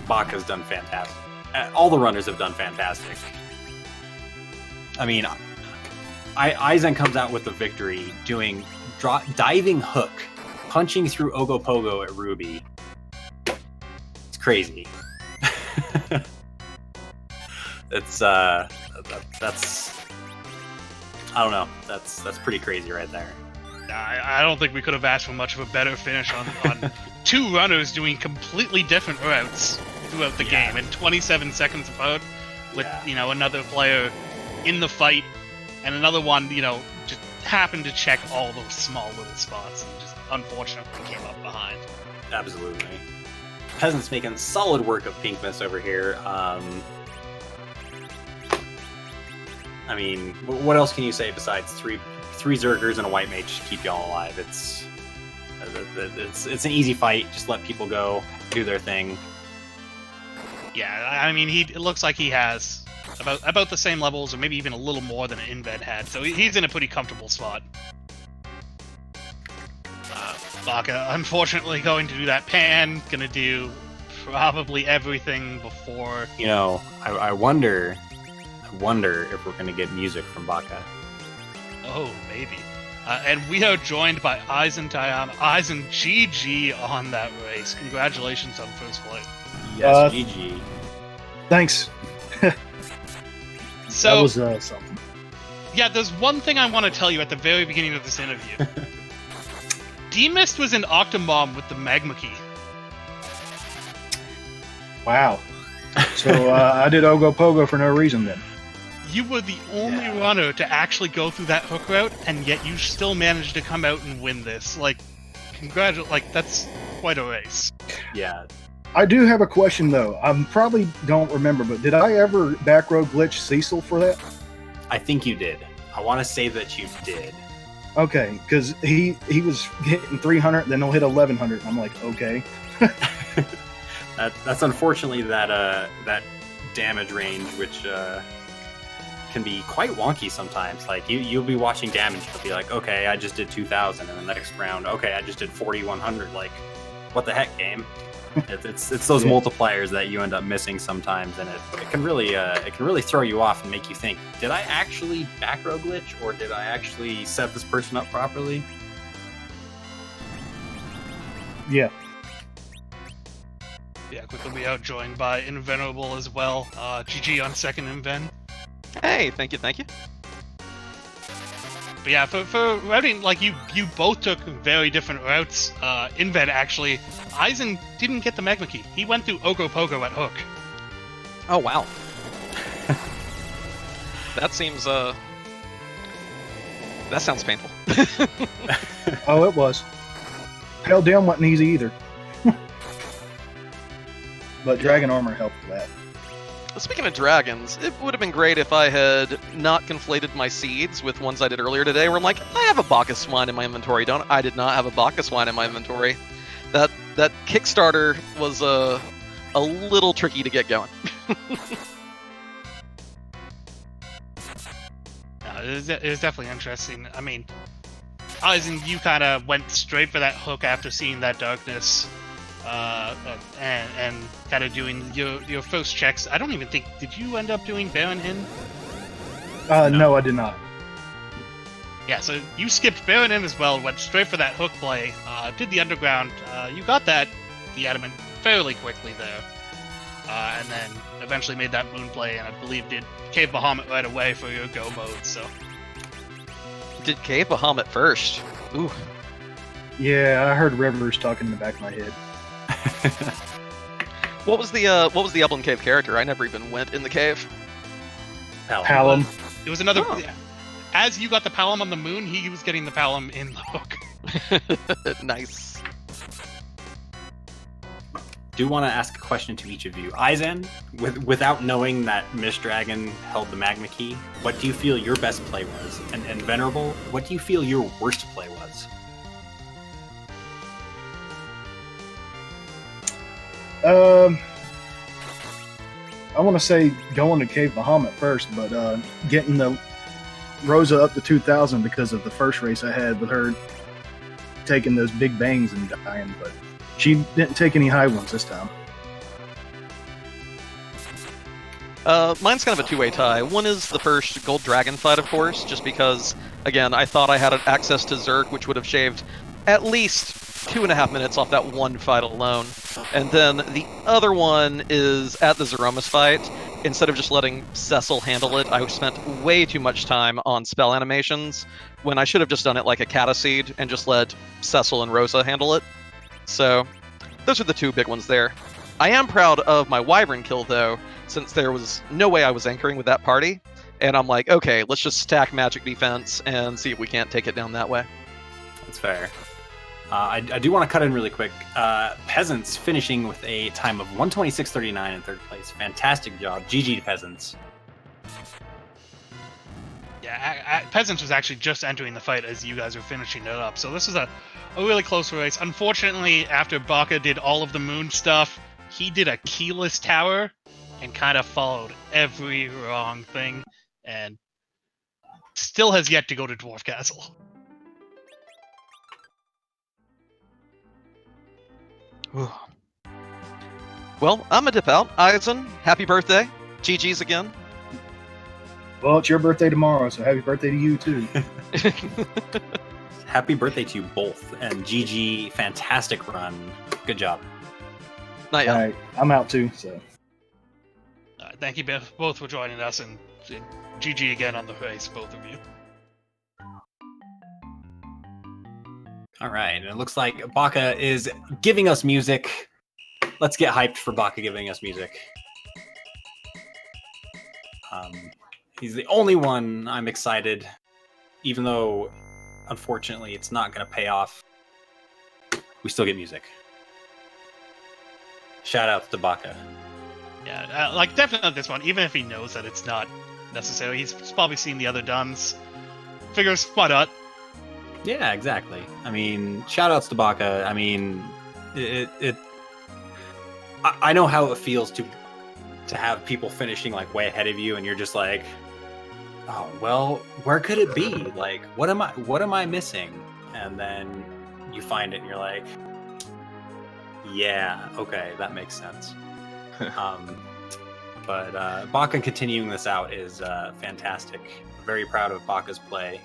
Baka's done fantastic. All the runners have done fantastic. I mean, Eisen comes out with the victory doing diving hook, punching through Ogopogo at Ruby. It's crazy. that's I don't know. That's pretty crazy right there. I don't think we could have asked for much of a better finish on two runners doing completely different routes throughout the game, and 27 seconds apart, with another player in the fight, and another one just happened to check all those small little spots and just unfortunately came up behind. Absolutely. Peasants making solid work of Pinkness over here. I mean, what else can you say besides three Zergers and a White Mage to keep y'all alive? It's an easy fight. Just let people go, do their thing. Yeah, I mean, it looks like he has about the same levels, or maybe even a little more than Inven had. So he's in a pretty comfortable spot. Baka, unfortunately, going to do that pan. Gonna do probably everything before. I wonder if we're gonna get music from Baka. Oh, maybe. And we are joined by eizantayama, Eisen GG on that race. Congratulations on first place. Yes, GG. Thanks. So that was something. Yeah, there's one thing I want to tell you at the very beginning of this interview. D-Mist was in Octomom with the Magma Key. Wow. So I did Ogopogo for no reason then. You were the only runner to actually go through that hook route, and yet you still managed to come out and win this. Like, that's quite a race. Yeah. I do have a question, though. I probably don't remember, but did I ever back row glitch Cecil for that? I think you did. I want to say that you did. Okay, because he was hitting 300, then he'll hit 1100. I'm like, okay. That's unfortunately that damage range, which can be quite wonky sometimes. Like you'll be watching damage, you'll be like, okay, I just did 2000, and the next round, okay, I just did 4100. Like, what the heck, game? It's those multipliers that you end up missing sometimes, and it can really throw you off and make you think, did I actually back row glitch, or did I actually set this person up properly? Yeah. Yeah, quickly be outjoined by Invenerable as well. GG on second Inven. Hey, thank you. But yeah, for routing, like you both took very different routes. Inven actually, Eisen didn't get the Magma Key. He went through Ogopogo at hook. Oh wow. That seems that sounds painful. Oh, it was. Hell down wasn't easy either. But Dragon Armor helped with that. Speaking of dragons, it would have been great if I had not conflated my seeds with ones I did earlier today, where I'm like, I have a Bacchus Swine in my inventory, don't I? I did not have a Bacchus Swine in my inventory. That Kickstarter was a little tricky to get going. It was definitely interesting. I mean, Eisen, you kind of went straight for that hook after seeing that darkness. And kind of doing your first checks. I don't even think, did you end up doing Baron Inn? No, I did not. Yeah, so you skipped Baron Inn as well, went straight for that hook play, did the underground. You got the adamant fairly quickly there, and then eventually made that moon play, and I believe did Cave Bahamut right away for your go mode. So Did Cave Bahamut first. Ooh. Yeah, I heard Rivers talking in the back of my head. What was the Upland Cave character? I never even went in the cave. Palom. It was another. Oh. As you got the Palom on the moon, he was getting the Palom in the hook. Nice. Do want to ask a question to each of you. Eisen, without knowing that Miss Dragon held the Magma Key, what do you feel your best play was? And Venerable, what do you feel your worst play was? I want to say going to Cave Bahamut first, but getting the Rosa up to 2000 because of the first race I had with her taking those big bangs and dying, but she didn't take any high ones this time. Mine's kind of a two-way tie. One is the first Gold Dragon fight, of course, just because, again, I thought I had access to Zerk, which would have shaved at least 2.5 minutes off that one fight alone. And then the other one is at the Zeromus fight. Instead of just letting Cecil handle it, I spent way too much time on spell animations when I should have just done it like a Cataseed and just let Cecil and Rosa handle it. So those are the two big ones there. I am proud of my Wyvern kill, though, since there was no way I was anchoring with that party. And I'm like, okay, let's just stack magic defense and see if we can't take it down that way. That's fair. I do want to cut in really quick. Peasants finishing with a time of 126.39 in third place. Fantastic job. GG to Peasants. Yeah, Peasants was actually just entering the fight as you guys were finishing it up. So this is a really close race. Unfortunately, after Baka did all of the moon stuff, he did a keyless tower and kind of followed every wrong thing, and still has yet to go to Dwarf Castle. Well, I'm gonna dip out. Eisen, happy birthday. GG's again. Well, it's your birthday tomorrow, so happy birthday to you, too. Happy birthday to you both. And GG, fantastic run. Good job. Not All yet. right, I'm out too. So Thank you both for joining us, and GG again on the race, both of you. All right, and it looks like Baka is giving us music. Let's get hyped for Baka giving us music. He's the only one I'm excited, even though, unfortunately, it's not going to pay off. We still get music. Shout out to Baka. Yeah, like definitely this one, even if he knows that it's not necessary, he's probably seen the other duns. Figures, why not? Yeah, exactly. I mean, shout outs to Baka. I mean, I know how it feels to have people finishing like way ahead of you, and you're just like, oh well, where could it be? Like, what am I missing? And then you find it, and you're like, yeah, okay, that makes sense. But Baka continuing this out is fantastic. Very proud of Baka's play.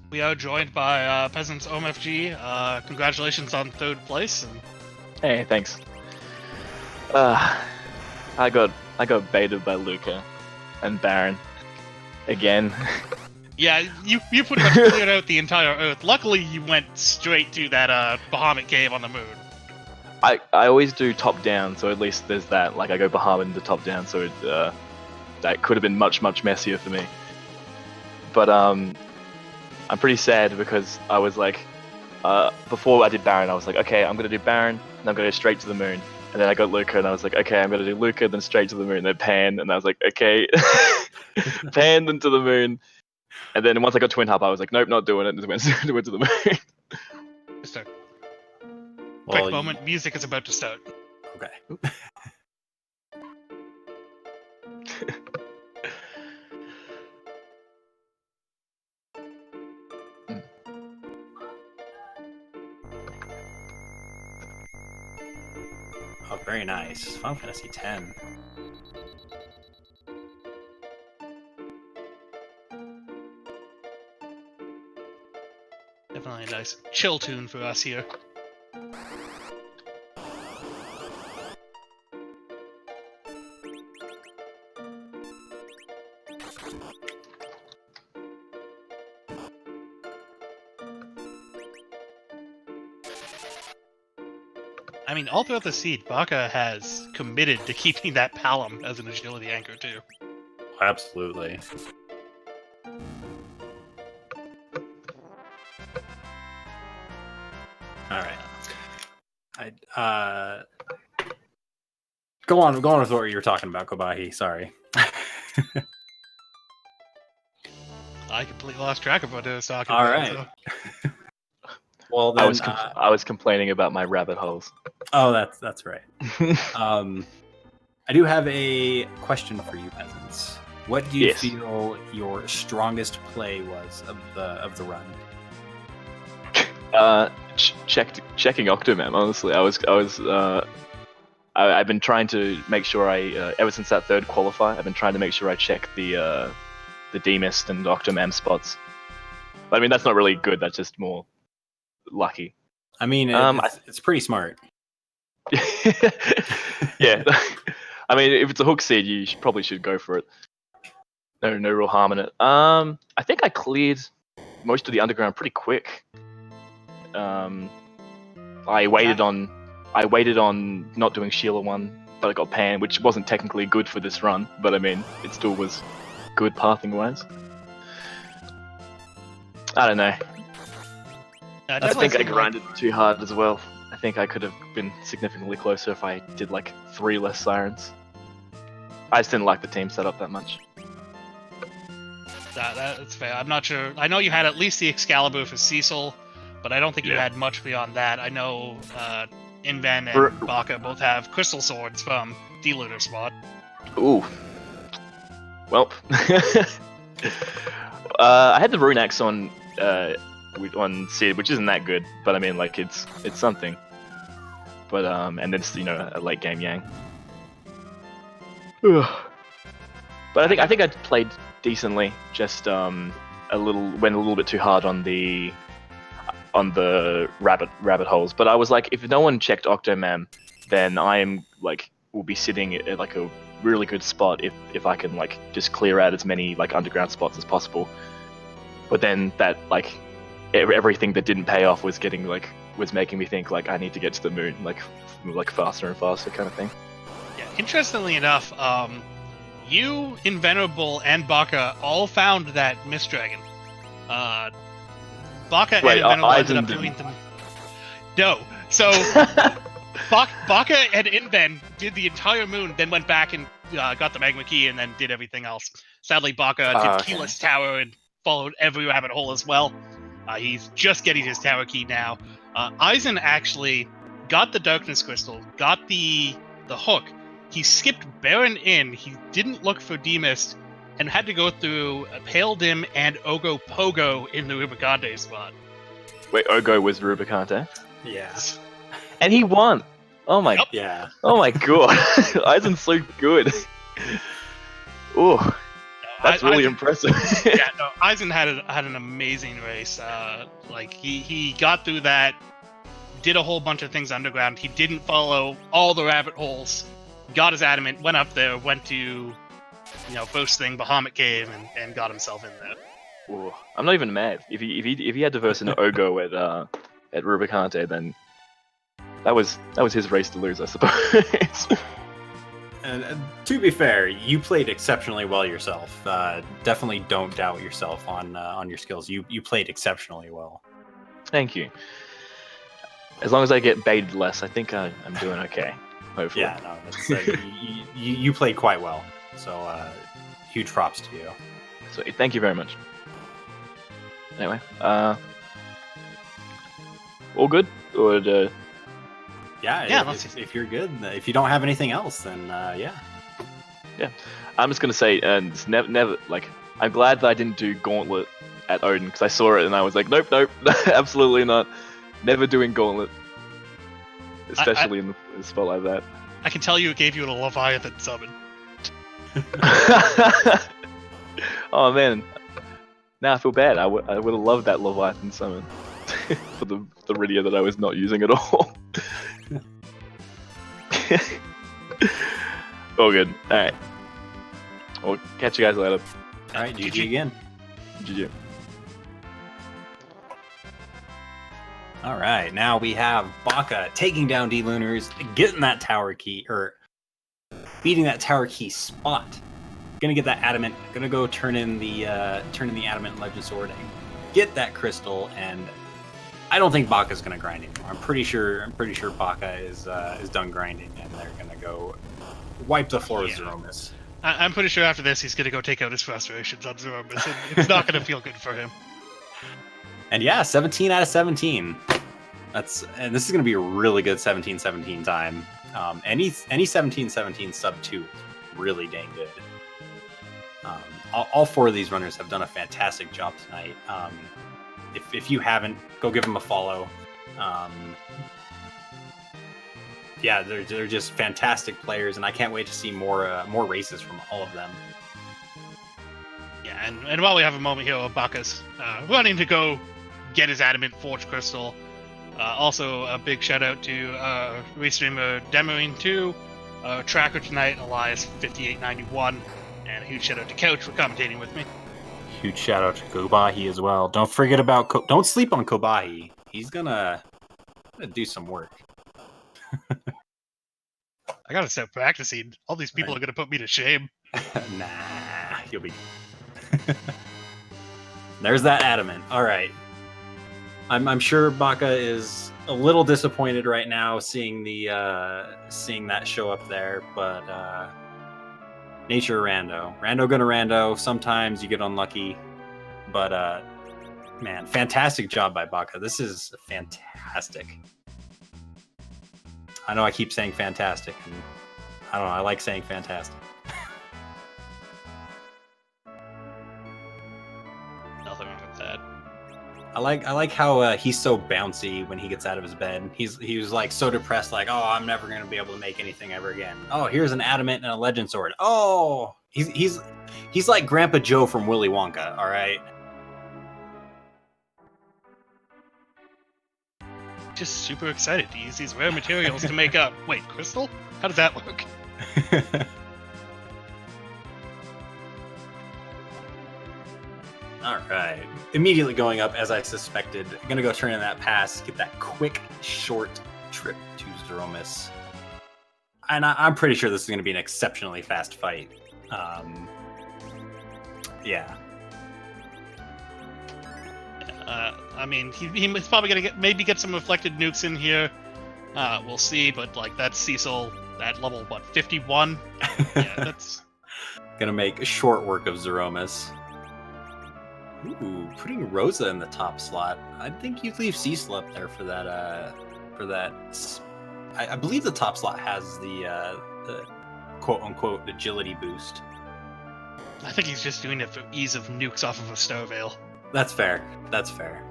We are joined by peasantsomfg. Congratulations on 3rd place. And Hey, thanks. I got baited by Luca and Baron again. yeah, you pretty much cleared out the entire Earth. Luckily, you went straight to that Bahamut cave on the moon. I always do top down, so at least there's that. Like I go Bahamut into top down, so that could have been much messier for me. But I'm pretty sad because I was like, before I did Baron, I was like, okay, I'm gonna do Baron, and I'm gonna go straight to the moon. And then I got Luca, and I was like, okay, I'm gonna do Luca, then straight to the moon, then Pan, and I was like, okay, Pan, then to the moon. And then once I got Twin Hub, I was like, nope, not doing it, and just went to the moon. Just a Well, quick moment, music is about to start. Okay. Oh, very nice. Final Fantasy X. Definitely a nice chill tune for us here. I mean, all throughout the seed, Baka has committed to keeping that Palom as an agility anchor, too. Absolutely. All right. Go on with what you were talking about, Khobahi. Sorry. I completely lost track of what I was talking All about. right. So. Well, then, I was complaining about my rabbit holes. Oh, that's right. I do have a question for you, peasants. What do you Yes. feel your strongest play was of the run? Checking Octomem. Honestly, I've been trying to make sure ever since that 3rd qualifier, I've been trying to make sure I check the Demist and Octomem spots. But I mean, that's not really good. That's just more lucky. I mean, it's pretty smart. Yeah. I mean, if it's a hook seed, you probably should go for it. No real harm in it. I think I cleared most of the underground pretty quick. I waited on not doing Sheila 1, but I got Pan, which wasn't technically good for this run, but I mean, it still was good pathing wise. I don't know. I think I grinded too hard as well. I think I could have been significantly closer if I did like 3 less sirens. I just didn't like the team setup that much. That's fair. I'm not sure. I know you had at least the Excalibur for Cecil, but I don't think you Yeah. had much beyond that. I know Inven and Baka both have crystal swords from D-Looter spot. Ooh. Well. I had the Rune Axe on Sid, which isn't that good, but I mean, like, it's something. But and then it's, a late game Yang. But I think I played decently. Just went a little bit too hard on the rabbit holes. But I was like, if no one checked Octomam, then I am like will be sitting at like a really good spot if I can like just clear out as many like underground spots as possible. But then that like everything that didn't pay off was making me think like I need to get to the moon like faster and faster kind of thing. Yeah. Interestingly enough, you, Invenerable, and Baka all found that Mist Dragon. Baka and Invenerable ended up doing them. No. So Baka and Inven did the entire moon, then went back and got the magma key, and then did everything else. Sadly, Baka did Keyless Tower and followed every rabbit hole as well. He's just getting his tower key now. Eisen actually got the Darkness Crystal, got the hook. He skipped Baron Inn, he didn't look for Demist, and had to go through Pale Dim and Ogo Pogo in the Rubicante spot. Wait, Ogo was Rubicante? Yeah. And he won! Oh my... Yep. Yeah. Oh my god. Eisen's so good. Ooh. That's really impressive. Yeah, no, Eisen had an amazing race. Like he got through that, did a whole bunch of things underground. He didn't follow all the rabbit holes. Got his adamant, went up there, went to, first thing Bahamut Cave, and got himself in there. Ooh. I'm not even mad. If he had to verse an Ogo at Rubicante, then that was his race to lose, I suppose. And to be fair, you played exceptionally well yourself. Definitely don't doubt yourself on your skills. You played exceptionally well. Thank you. As long as I get baited less, I think I'm doing okay. Hopefully. Yeah, no, that's, you played quite well. So huge props to you. So thank you very much. Anyway, all good? Or yeah. If you're good, if you don't have anything else, then yeah. Yeah, I'm just gonna say, and it's never like I'm glad that I didn't do Gauntlet at Odin because I saw it and I was like, nope, absolutely not, never doing Gauntlet, especially in a spot like that. I can tell you, it gave you a Leviathan summon. Oh man, now I feel bad. I would have loved that Leviathan summon for the Rydia that I was not using at all. All good. Alright. We'll catch you guys later. Alright, GG again. GG. Alright, now we have Baka taking down D-Lunars, getting that tower key, or beating that tower key spot. Gonna get that adamant, gonna go turn in the adamant legend sword and get that crystal, and I don't think Baka's gonna grind anymore. I'm pretty sure Baka is done grinding, and they're gonna go wipe the floor with Zemus. I'm pretty sure after this he's gonna go take out his frustrations on Zemus, and it's not gonna feel good for him. And yeah, 17 out of 17. And this is gonna be a really good 17-17 time. Any 17-17 sub 2 is really dang good. All four of these runners have done a fantastic job tonight. If you haven't, go give them a follow. Yeah, they're just fantastic players, and I can't wait to see more races from all of them. Yeah, and while we have a moment here, Baka's running to go get his Adamant Forge Crystal. Also, a big shout out to restreamer Demoing2, Tracker tonight, Elias5891, and a huge shout out to Couch for commentating with me. Huge shout out to Khobahi as well. Don't forget about don't sleep on Khobahi. He's gonna do some work. I gotta start practicing. All these people are gonna put me to shame. Nah, you'll be. There's that adamant. All right. I'm sure Baka is a little disappointed right now seeing that show up there, but nature rando gonna rando. Sometimes you get unlucky, but man, fantastic job by Baka. This is fantastic. I know I keep saying fantastic, and I don't know, I like saying fantastic. Nothing wrong with that. I like how he's so bouncy when he gets out of his bed. He was like so depressed, like, oh, I'm never gonna be able to make anything ever again. Oh, here's an adamant and a legend sword. Oh, he's like Grandpa Joe from Willy Wonka. All right. just super excited to use these rare materials to make a crystal? How does that work? All right. Immediately going up, as I suspected. I'm going to go turn in that pass, get that quick, short trip to Zeromus. And I'm pretty sure this is going to be an exceptionally fast fight. Yeah. I mean, he's probably going to get some reflected nukes in here. We'll see, but like that's Cecil at level, 51? Yeah, that's... Going to make short work of Zeromus. Ooh, putting Rosa in the top slot. I think you'd leave Cecil up there for that. I believe the top slot has the quote-unquote agility boost. I think he's just doing it for ease of nukes off of a Starveil. That's fair. That's fair.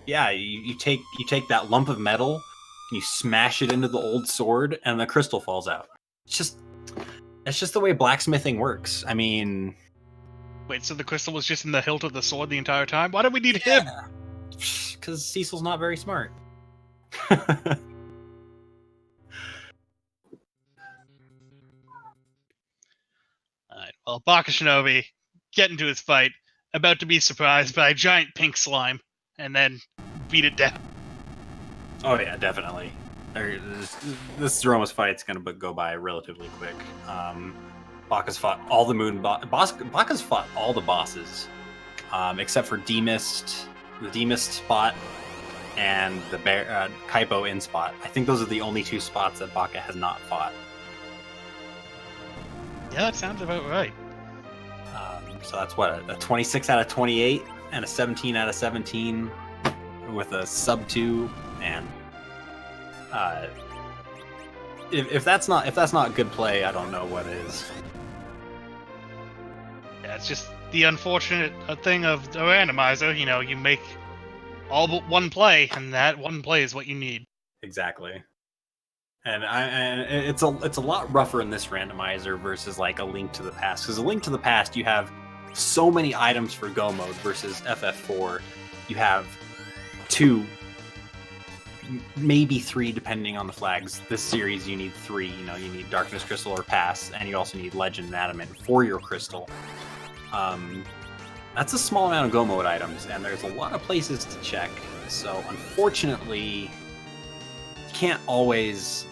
Yeah, you take that lump of metal and you smash it into the old sword, and the crystal falls out. That's just the way blacksmithing works. I mean... Wait, so the crystal was just in the hilt of the sword the entire time? Why do we need him? Because Cecil's not very smart. Alright, well, Bakashinobi, get into his fight, about to be surprised by a giant pink slime, and then beat it down. Oh yeah, definitely. This Zeromus fight's gonna go by relatively quick. Baka's fought all the Baka's fought all the bosses, except for Demist, the Demist spot, and the Kaipo in spot. I think those are the only two spots that Baka has not fought. Yeah, that sounds about right. So that's what, a 26 out of 28 and a 17 out of 17 with a sub 2, and if that's not good play, I don't know what is. Yeah, it's just the unfortunate thing of the randomizer. You know, you make all but one play, and that one play is what you need. Exactly. And it's a lot rougher in this randomizer versus like a Link to the Past, because a Link to the Past you have so many items for Go mode versus FF4 you have 2, maybe 3 depending on the flags. This series you need 3. You know, you need Darkness Crystal or Pass, and you also need Legend and Adamant for your crystal. That's a small amount of Go mode items, and there's a lot of places to check. So unfortunately, you can't always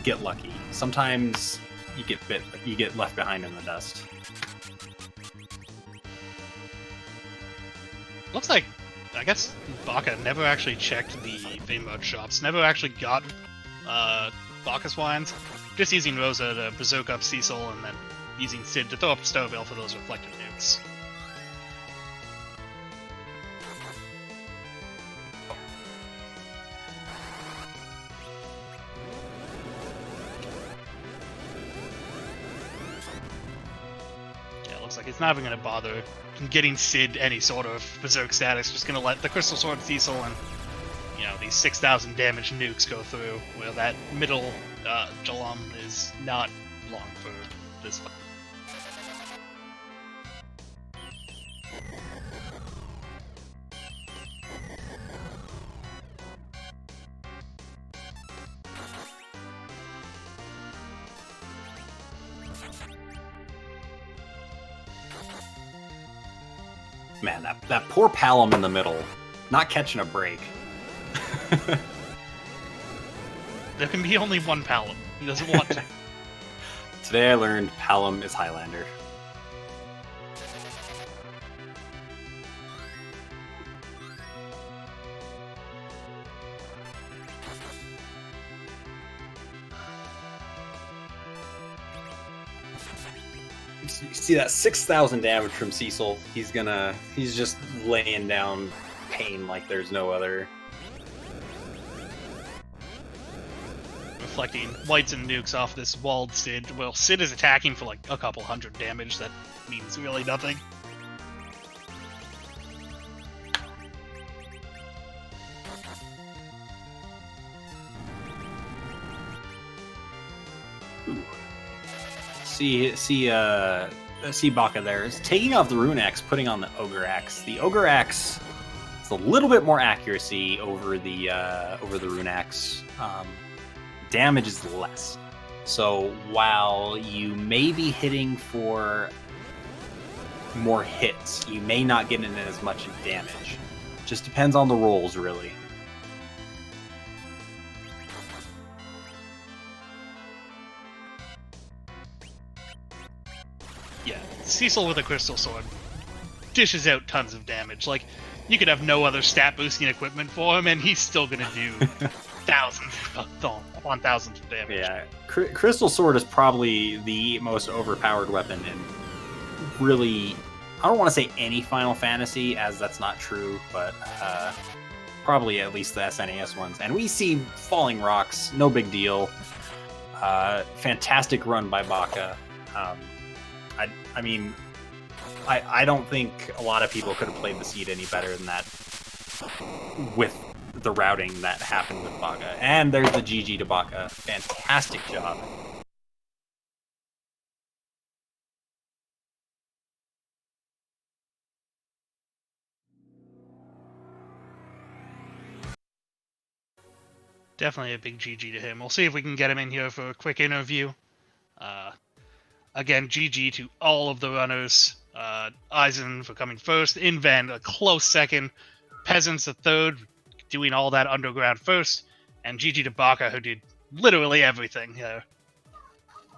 get lucky. Sometimes you get left behind in the dust. Looks like, I guess, Baka never actually checked the Fame Mode shops. Never actually got Baka's wines. Just using Rosa to berserk up Cecil, and then using Sid to throw up Starveil for those reflected nukes. Looks like he's not even going to bother getting Sid any sort of berserk status. Just going to let the Crystal Sword Cecil and, you know, these 6,000 damage nukes go through, where that middle Jalum is not long for this fight. Man, that poor Palom in the middle, not catching a break. There can be only one Palom. He doesn't want to. Today I learned Palom is Highlander. You see that 6,000 damage from Cecil. He's just laying down pain like there's no other. Reflecting lights and nukes off this walled Sid. Well, Sid is attacking for like a couple hundred damage. That means really nothing. See Baka there is taking off the Rune Axe, putting on the Ogre Axe. The Ogre Axe It's a little bit more accuracy over the Rune Axe. Damage is less. So while you may be hitting for more hits, you may not get in as much damage. Just depends on the rolls, really. Yeah, Cecil with a crystal sword dishes out tons of damage. Like, you could have no other stat boosting equipment for him, and he's still gonna do thousands upon thousands of damage. Yeah, Crystal Sword is probably the most overpowered weapon in really, I don't want to say any Final Fantasy, as that's not true, but probably at least the SNES ones. And we see Falling Rocks, no big deal. Fantastic run by Baka. I mean, I don't think a lot of people could have played the seed any better than that with the routing that happened with Baka. And there's the GG to Baka. Fantastic job. Definitely a big GG to him. We'll see if we can get him in here for a quick interview. Again, GG to all of the runners. Eisen for coming first. Inven a close second. Peasants a third, doing all that underground first. And GG to Baka, who did literally everything here.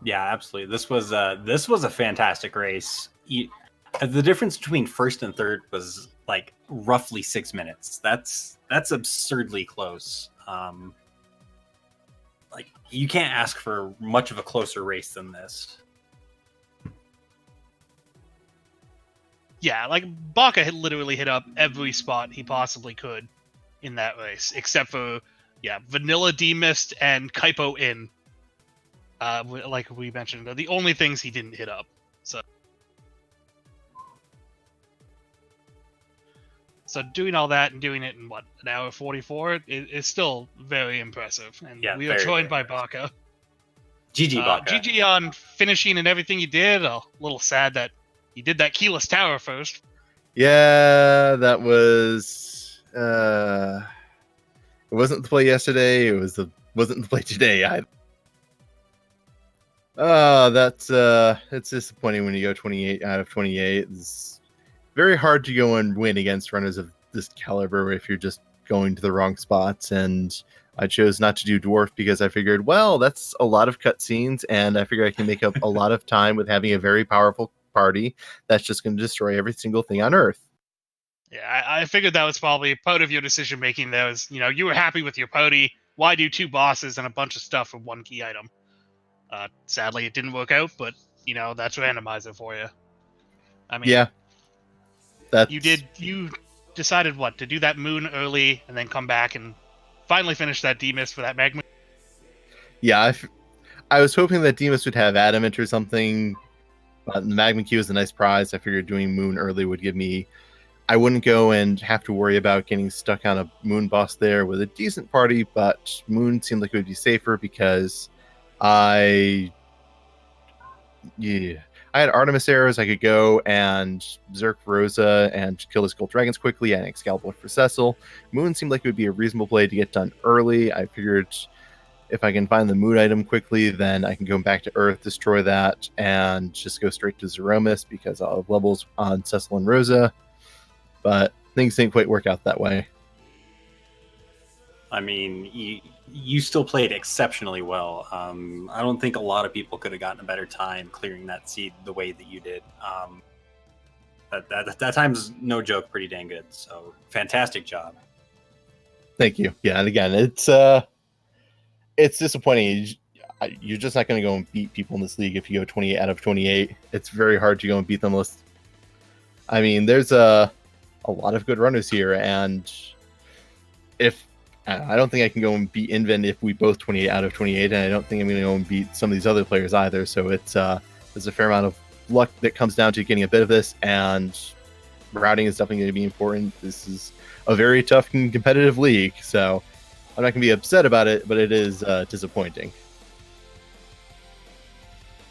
Yeah, absolutely. This was a fantastic race. The difference between first and third was like roughly 6 minutes. That's absurdly close. Like, you can't ask for much of a closer race than this. Yeah, like, Baka literally hit up every spot he possibly could in that race, except for, Vanilla D-Mist and Kaipo In. Like we mentioned, are the only things he didn't hit up. So doing all that and doing it in, what, an hour 44 is still very impressive. And we are joined by Baka. GG, Baka. GG on finishing and everything you did. A little sad that you did that keyless tower first. Yeah, that was... it wasn't the play yesterday. Wasn't the play today either. It's disappointing when you go 28 out of 28. It's very hard to go and win against runners of this caliber if you're just going to the wrong spots. And I chose not to do dwarf because I figured, well, that's a lot of cutscenes, and I figure I can make up a lot of time with having a very powerful party that's just going to destroy every single thing on Earth. Yeah, I figured that was probably part of your decision making. There was, you were happy with your party. Why do 2 bosses and a bunch of stuff for 1 key item? Sadly, it didn't work out, but that's Randomizer for you. I mean, yeah, you decided what to do that moon early and then come back and finally finish that D-Mist for that magma. Yeah, I was hoping that Demus would have adamant or something. But the Magma Q is a nice prize. I figured doing Moon early would give me... I wouldn't go and have to worry about getting stuck on a Moon boss there with a decent party, but Moon seemed like it would be safer because I had Artemis arrows. I could go and Berserk Rosa and kill his gold dragons quickly and Excalibur for Cecil. Moon seemed like it would be a reasonable play to get done early. I figured... if I can find the moon item quickly, then I can go back to Earth, destroy that, and just go straight to Zeromus because I'll have levels on Cecil and Rosa. But things didn't quite work out that way. I mean, you still played exceptionally well. I don't think a lot of people could have gotten a better time clearing that seed the way that you did. That time's no joke, pretty dang good. So fantastic job. Thank you. Yeah, and again, it's disappointing. You're just not going to go and beat people in this league if you go 28 out of 28. It's very hard to go and beat them. I mean, there's a lot of good runners here, and if I don't think I can go and beat Inven if we both 28 out of 28, and I don't think I'm going to go and beat some of these other players either. So there's a fair amount of luck that comes down to getting a bit of this, and routing is definitely going to be important. This is a very tough and competitive league, so I'm not going to be upset about it, but it is disappointing.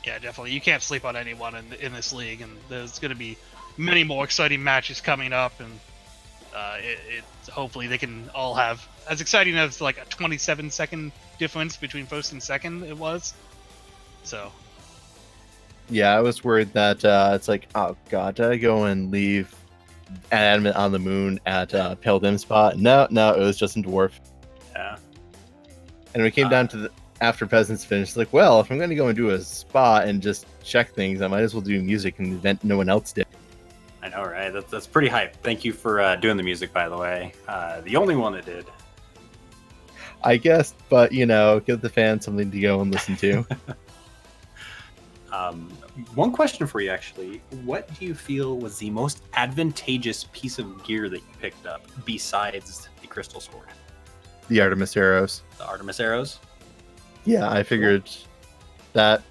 Yeah, definitely. You can't sleep on anyone in this league, and there's going to be many more exciting matches coming up. And Hopefully they can all have as exciting as like a 27-second difference between first and second it was. So Yeah, I was worried that it's like, oh god, did I go and leave Adamant on the moon at Pale Dim spot? No, it was just in Dwarf. Yeah. And when it came down to the after Peasants finished, like, well, if I'm going to go and do a spot and just check things, I might as well do music in the event no one else did. I know, right? That's pretty hype. Thank you for doing the music, by the way. The only one that did. I guess, but give the fans something to go and listen to. One question for you, actually. What do you feel was the most advantageous piece of gear that you picked up besides the Crystal Sword? The Artemis arrows. The Artemis arrows? Yeah, I figured that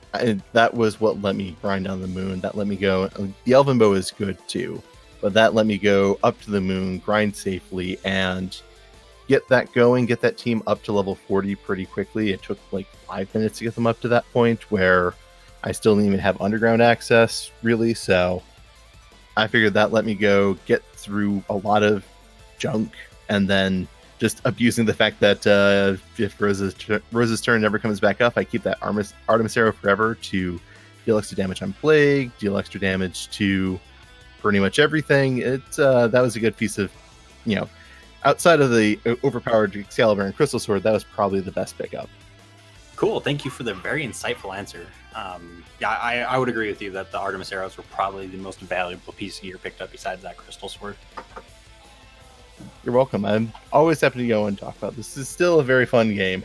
was what let me grind on the moon. That let me go. The Elven Bow is good too, but that let me go up to the moon, grind safely, and get that going, get that team up to level 40 pretty quickly. It took like 5 minutes to get them up to that point where I still didn't even have underground access, really. So I figured that let me go get through a lot of junk, and then just abusing the fact that if Rose's turn never comes back up, I keep that Artemis arrow forever to deal extra damage on Plague, deal extra damage to pretty much everything. That was a good piece of, outside of the overpowered Excalibur and Crystal Sword, that was probably the best pickup. Cool. Thank you for the very insightful answer. Yeah, I would agree with you that the Artemis arrows were probably the most valuable piece of gear picked up besides that Crystal Sword. You're welcome. I'm always happy to go and talk about this. This is still a very fun game.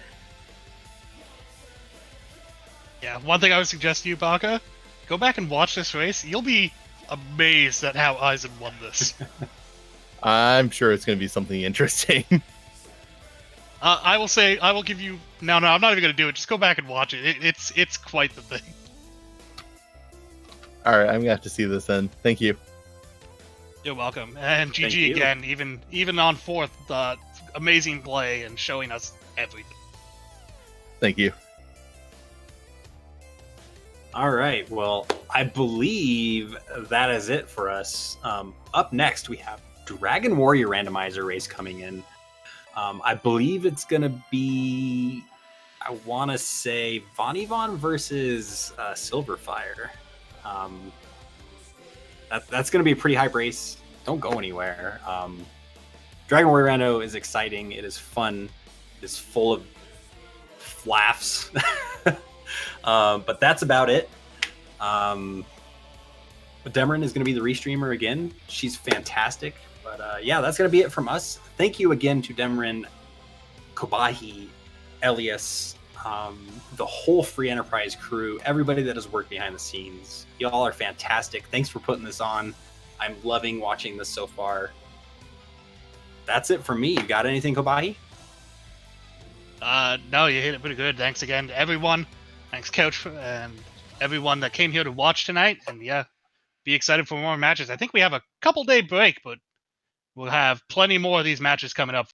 yeah, one thing I would suggest to you, Baka, go back and watch this race. You'll be amazed at how Eisen won this. I'm sure it's going to be something interesting. I will give you. No, I'm not even going to do it. Just go back and watch it. It's quite the thing. All right, I'm going to have to see this then. Thank you. You're welcome. And Thank GG you. again, even on fourth, amazing play and showing us everything. Thank you. All right. Well, I believe that is it for us. Up next, we have Dragon Warrior Randomizer race coming in. I believe it's going to be, I want to say, Vonivon versus Silverfire. That's going to be a pretty hype race. Don't go anywhere. Dragon Warrior Rando is exciting. It is fun. It is full of laughs. But that's about it. Demerin is going to be the restreamer again. She's fantastic. But yeah, that's going to be it from us. Thank you again to Demerin, Khobahi, Elias, the whole Free Enterprise crew, everybody that has worked behind the scenes. Y'all are fantastic. Thanks for putting this on. I'm loving watching this so far. That's it for me. You got anything, Khobahi? No, you hit it pretty good. Thanks again to everyone. Thanks, Coach, and everyone that came here to watch tonight. And yeah, be excited for more matches. I think we have a couple-day break, but we'll have plenty more of these matches coming up.